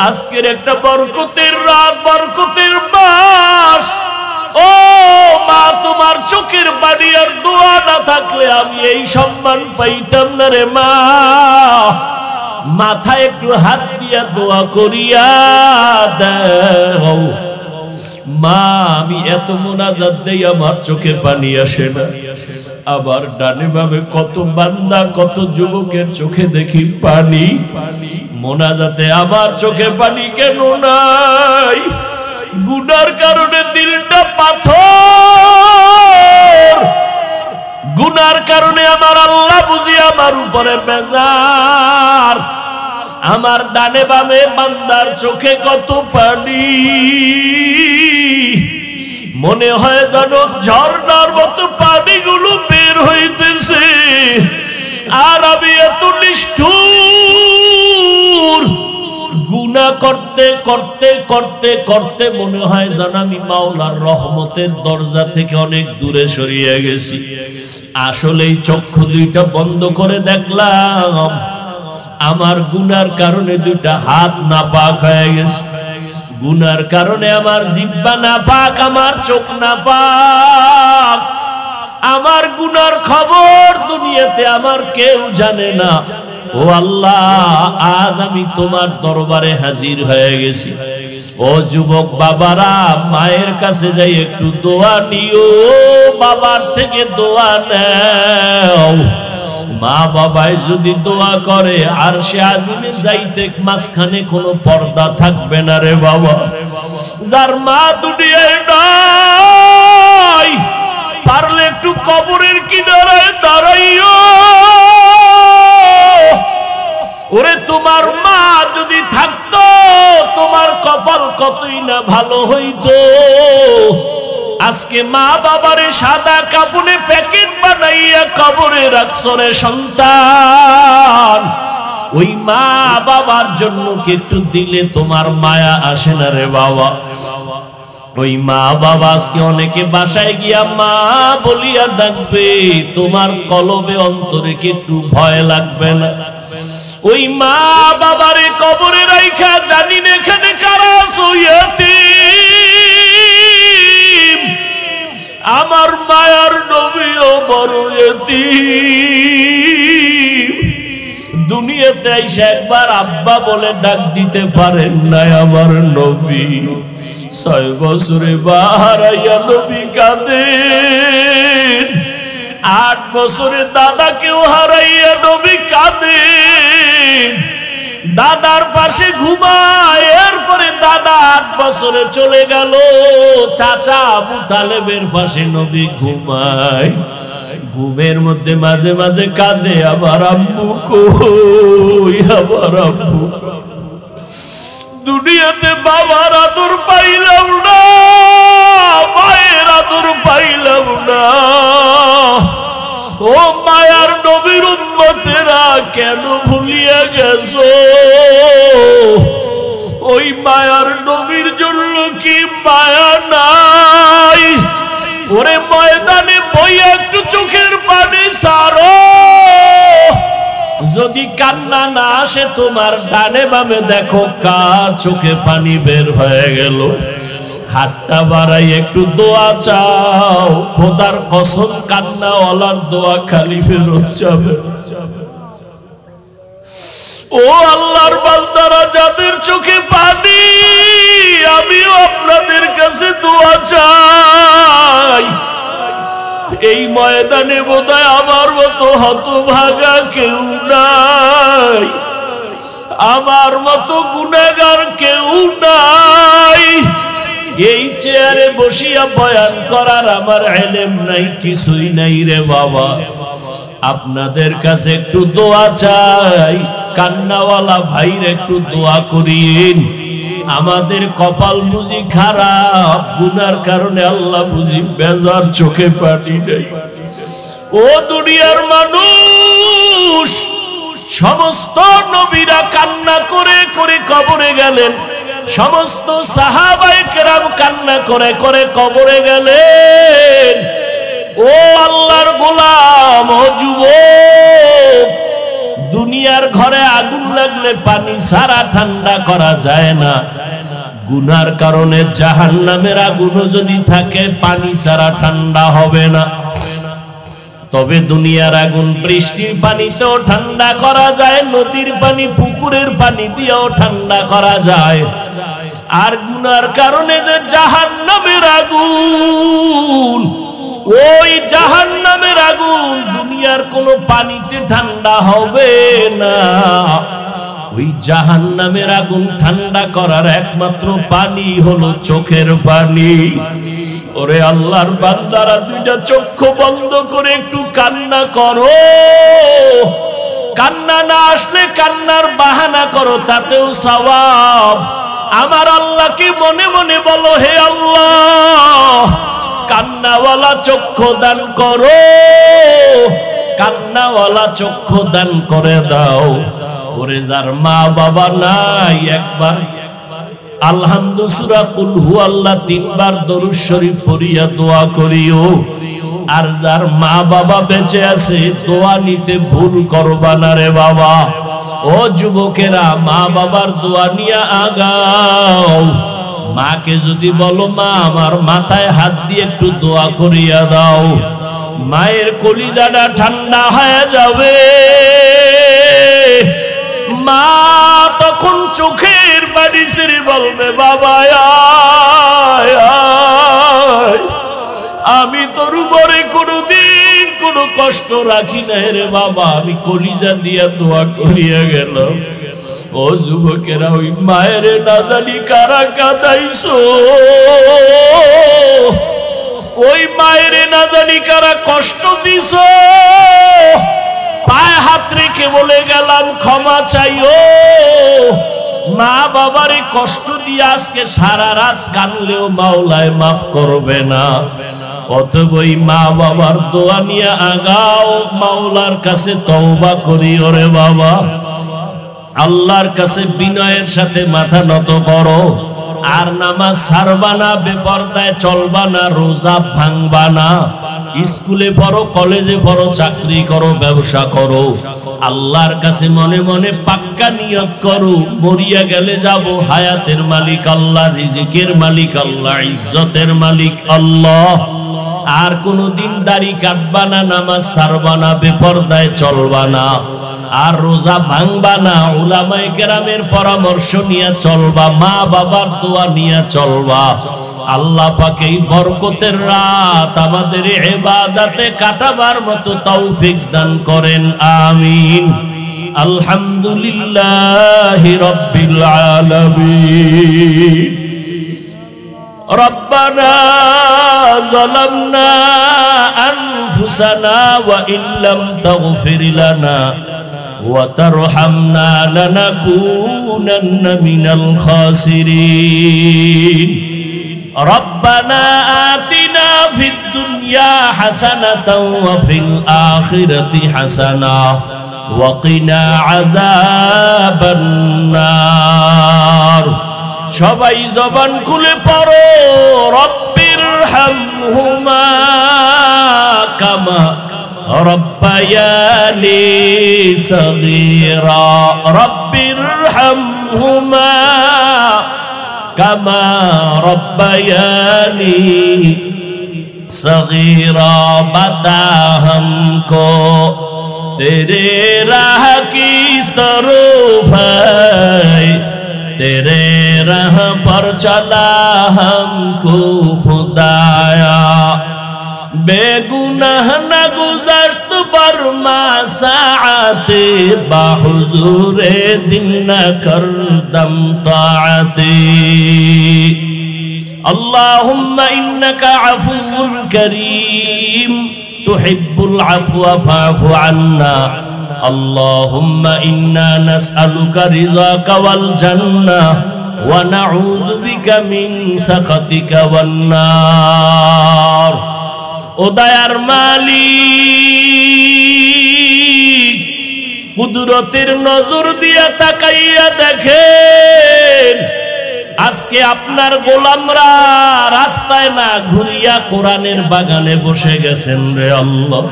আজকের একটা বরকতের রাত, বরকতের মাস। ও মা, তোমার চোখের পানি আর দোয়া না থাকলে আমি এই সম্মান পাইতাম না রে মা। মাথায় একটু হাত দিয়া দোয়া করিয়া দাও মা। আমি এত মোনাজাত দেই আমার চোখে পানি আসে না। আবার ডানে বামে কত বান্দা, কত যুবকের চোখে দেখি পানি। মোনাজাতে আমার চোখে পানি কেন নাই? গুনার কারণে দিলটা পাথর। গুনার কারণে আমার আল্লাহ বুঝি আমার উপরে বেজার। আমার ডানে বামে বান্দার চোখে কত পানি। মনে হয় যেন ঝর্ণার মতো পানিগুলো বের হইতেছে। আর আমি এত নিষ্ঠুর, গুনাহ করতে করতে করতে করতে মনে হয় যেন আমি মাওলার রহমতের দরজা থেকে অনেক দূরে সরিয়ে গেছি। আসলেই চক্ষু দুইটা বন্ধ করে দেখলাম আমার গুনার কারণে দুইটা হাত নাপাক হয়ে গেছে। গুনার কারণে আমার জিহ্বা নাপাক, আমার চোখ নাপাক। আমার গুনার খবর দুনিয়াতে আমার কেউ জানে না। ও আল্লাহ, আজ আমি তোমার দরবারে হাজির হয়ে গেছি। ও যুবক বাবারা, মায়ের কাছে যাই একটু দোয়া নিও। বাবার থেকে দোয়া নাও। মা বাবাই যদি দোয়া করে আরশে আজিমে যাইতে মাঝখানে কোনো পর্দা থাকবে না রে বাবা। যার মা দুনিয়ায় নাই, পারলে একটু কবরের কিনারায় দাঁড়াইও। ওরে তোমার মা যদি থাকতো, তোমার কপাল কতই না ভালো হইতো। আজকে মা বাবারে সাদা কাপড়ে প্যাকেট বানাইয়া কবরে রাখছো রে সন্তান। ওই মা বাবার জন্য একটু দিলে তোমার মায়া আসে না রে বাবা। ওই মা বাবা আজকে অনেকে বাসায় গিয়া মা বলিয়া ডাকবে, তোমার কলবে অন্তরে কি একটু ভয় লাগবে না? ওই মা বাবারে কবরে রাইখা জানি না এখানে কারা সইয়াতি। আমার মায়ার নবীও বড় এতিম। দুনিয়াতে এসে একবার আব্বা বলে ডাক দিতে পারেন নাই আমার নবী। 6 বছরে বাহারাইয়া নবী কাঁদেন। 8 বছরে দাদাকেও হারাইয়া নবী কাঁদেন। দাদার পাশে ঘুমায়। এরপরে দাদা 8 বছরে চলে গেল। চাচা আবু তালেবের পাশে নবী ঘুমায়। ঘুমের মধ্যে মাঝে মাঝে কাঁদে, আমার আম্মু কই, আমার আম্মু। দুনিয়াতে বাবার আদর পাইলাম না, মায়ের আদর পাইলাম না। ও মায়ার নবীর উম্মতেরা কেন ভুলিয়া গেছো? ওই মায়ার নবীর জন্য কি মায়া নাই? ওরে ময়দানে বইয়া একটু চোখের পানি সারো। যদি কান্না না আসে তোমার ডানে বামে দেখো কার চোখে পানি বের হয়ে গেল। হাতটা বাড়াই একটু দোয়া চাও। খোদার কসম কান্নাওয়ালার দোয়া খালি ফেরত যাবে। ও আল্লাহর বান্দারা, যাদের চোখে পানি, আমিও আপনাদের কাছে দোয়া চাই। এই ময়দানে বোধহয় আমার মতো হতভাগা কেউ নাই, আমার মতো গুনাহগার কেউ নাই। এই চেয়ারে বসিয়া বয়ান করার আমার ইলম নাই, কিছুই নাই রে বাবা। আপনাদের কাছে একটু দোয়া চাই। কান্নাওয়ালা ভাইর একটু দোয়া করিয়েন। আমাদের কপাল বুঝি খারাপ, গুনার কারণে আল্লাহ বুঝি বেজার, চোখে পানি নেই। ও দুনিয়ার মানুষ, সমস্ত নবীরা কান্না করে করে কবরে গেলেন, সমস্ত সাহাবায়ে কেরাম কান্না করে করে কবরে গেলেন। ও আল্লাহর গোলাম, ও যুবক, দুনিয়ার ঘরে আগুন লাগলে পানি ছাড়া ঠান্ডা করা যায় না। গুনার কারণে জাহান্নামের আগুনও যদি থাকে পানি ছাড়া ঠান্ডা হবে না। তবে দুনিয়ার আগুন বৃষ্টির পানিতেও ঠান্ডা করা যায়, নদীর পানি পুকুরের পানি দিয়েও ঠান্ডা করা যায়। আর গুনার কারণে যে জাহান্নামের আগুন, ওই জাহান্নামের আগুন দুনিয়ার কোনো পানিতে ঠান্ডা হবে না। ওই জাহান্নামের আগুন ঠান্ডা করার একমাত্র পানি হলো চোখের পানি। ওরে আল্লাহর বান্দারা, দুইটা চক্ষু বন্ধ করে একটু কান্না করো। কান্না না আসলে কান্নার বাহানা করো, তাতেও সওয়াব। আমার আল্লাহকে মনে মনে বলো, হে আল্লাহ, কান্নাওয়ালা চক্ষু দান করো, কান্নাওয়ালা চক্ষু দান করে দাও। ওরে যার মা বাবা নাই, একবার আলহামদু সূরা কুল হুয়াল্লাহ 3 বার দরুদ শরীফ পড়িয়া দোয়া করিও। আর যার মা বাবা বেঁচে আছে, দোয়া নিতে ভুল করবা না রে বাবা। ও যুবকেরা, মা বাবার দোয়া নিয়ে আগাও। মাকে যদি বলো, মা আমার মাথায় হাত দিয়ে একটু দোয়া করিয়া দাও, মায়ের কলিজাটা ঠান্ডা হয়ে যাবে। মা তখন চোখের পানি ছেড়ে বলবে, বাবা আয় আয়, আমি তোর উপরে কোনোদিন কোনো কষ্ট রাখি নাই রে বাবা, আমি কলিজা দিয়া দোয়া করিয়া গেলাম। ও যুবকেরা, ওই মায়ের না জানি কারা কাঁদাইছো, ওই মায়ের না জানি কারা কষ্ট দিছো। পায়ে হাত রেখে বলে গেলাম, ক্ষমা চাইও। মা বাবারে কষ্ট দিয়ে আজকে সারা রাত কানলেও মাওলায় মাফ করবে না। অতএব ওই মা বাবার দোয়া নিয়ে আগাও, মাওলার কাছে তওবা করি। ওরে বাবা, আল্লাহর কাছে বিনয়ের সাথে মাথা নত করো। আর নামাজ ছাড়বা না, বেপরদায় চলবা না, রোজা ভাঙবা না। স্কুলে পড়ো, কলেজে পড়ো, চাকরি করো, ব্যবসা করো, আল্লাহর কাছে মনে মনে পাক্কা নিয়ত করো, মরিয়া গেলে যাব হায়াতের মালিক আল্লাহ, রিজিকের মালিক আল্লাহ, ইজ্জতের মালিক আল্লাহ। আর কোনদিন দাড়ি কাটবা না, নামাজ ছাড়বা না, বেপরদায় চলবা না, আর রোজা ভাঙবা না। উলামায়ে কেরামের পরামর্শ নিয়ে চলবা, মা বাবার দোয়া নিয়ে চলবা। আল্লাহ পাক এই বরকতের রাত আমাদের ইবাদতে কাটাবার মতো তৌফিক দান করেন, আমিন। আলহামদুলিল্লাহি রাব্বিল আলামিন। ربنا ظلمنا أنفسنا وإن لم تغفر لنا وترحمنا لنكونن من الخاسرين ربنا آتنا في الدنيا حسنة وفي الآخرة حسنة وقنا عذاب النار সবাই জবান খুলে পড়ো রব্বির হামহুমা কামা রব্বায়ানি সগীরা রব্বির হামহুমা কামা রব্বায়ানি সগীরা बता हमको तेरे राह किस तरफ है तेरे राह पर चला हमको खुदाया बेगुनाह न गुज़श्त पर मासाते बाहुज़ूरे दिन न कर दम ताअती अल्लाहुम्मा इन्नका अफ़ुव्वुन करीम तुहिब्बुल अफ़्व फ़अफ़ु अन्ना আল্লাহুম্মা ইন্না নাসআলুকা রিযাকা ওয়াল জান্নাহ ওয়া নাউযু বিকা মিন সাখাতিকা ওয়ান নার। ও দয়ার মালিক, কুদরতের নজর দিয়া তাকাইয়া দেখেন, আজকে আপনার গোলামরা রাস্তায় না ঘুরিয়া কোরআনের বাগানে বসে গেছেন রে আল্লাহ।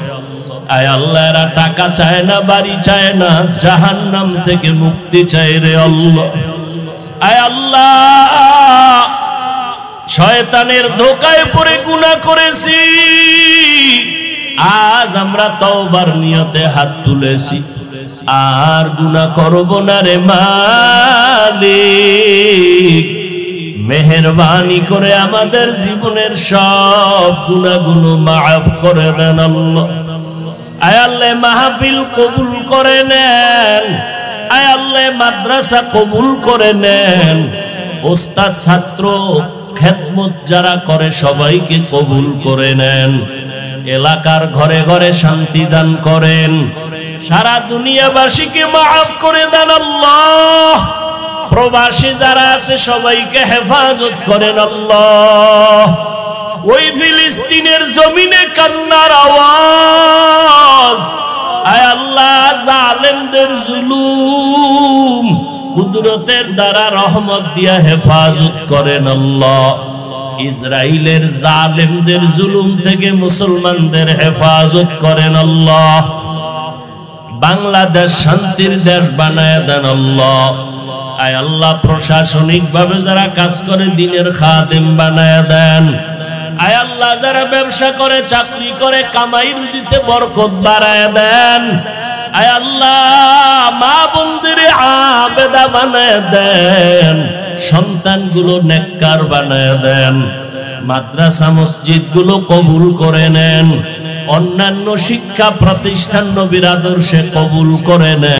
আয় আল্লাহ, এরা টাকা চায় না, বাড়ি চায় না, জাহান্নাম থেকে মুক্তি চায় রে আল্লাহ। আয় আল্লাহ, শয়তানের ধোকায় পড়ে গুনাহ করেছি, আজ আমরা তওবার নিয়তে হাত তুলেছি, আর গুনাহ করব না রে মালিক। মেহেরবানি করে আমাদের জীবনের সব গুনাহগুলো মাফ করে দেন আল্লাহ। আয় আল্লাহ, মাহফিল কবুল করে নেন। আয় আল্লাহ, মাদ্রাসা কবুল করে নেন। ওস্তাদ ছাত্র খেদমত যারা করে সবাইকে কবুল করে নেন। এলাকার ঘরে ঘরে শান্তি দান করেন। সারা দুনিয়াবাসীকে মাফ করে দেন আল্লাহ। প্রবাসী যারা আছে সবাইকে হেফাজত করেন আল্লাহ। ওই ফিলিস্তিনের জমিনে কান্নার আওয়াজ, আয় আল্লাহ, জালেমদের জুলুম কুদরতের দ্বারা রহমত দিয়া হেফাজত করেন আল্লাহ। ইসরাইলের জালেমদের জুলুম থেকে মুসলমানদের হেফাজত করেন আল্লাহ। বাংলাদেশ শান্তির দেশ বানায় দেন আল্লাহ। আয় আল্লাহ, প্রশাসনিক ভাবে যারা কাজ করে দিনের খাদেম বানায় দেন। আয় আল্লাহ, যারা ব্যবসা করে, চাকরি করে, কামাই রুজিতে বরকত বাড়ায় দেন। আয় আল্লাহ, মা বোনদের আবেদা বানায় দেন, সন্তানগুলো নেককার বানায় দেন। মাদ্রাসা মসজিদ গুলো কবুল করে নেন। অন্যান্য শিক্ষা প্রতিষ্ঠান নবীর আদর্শে কবুল করে নেন।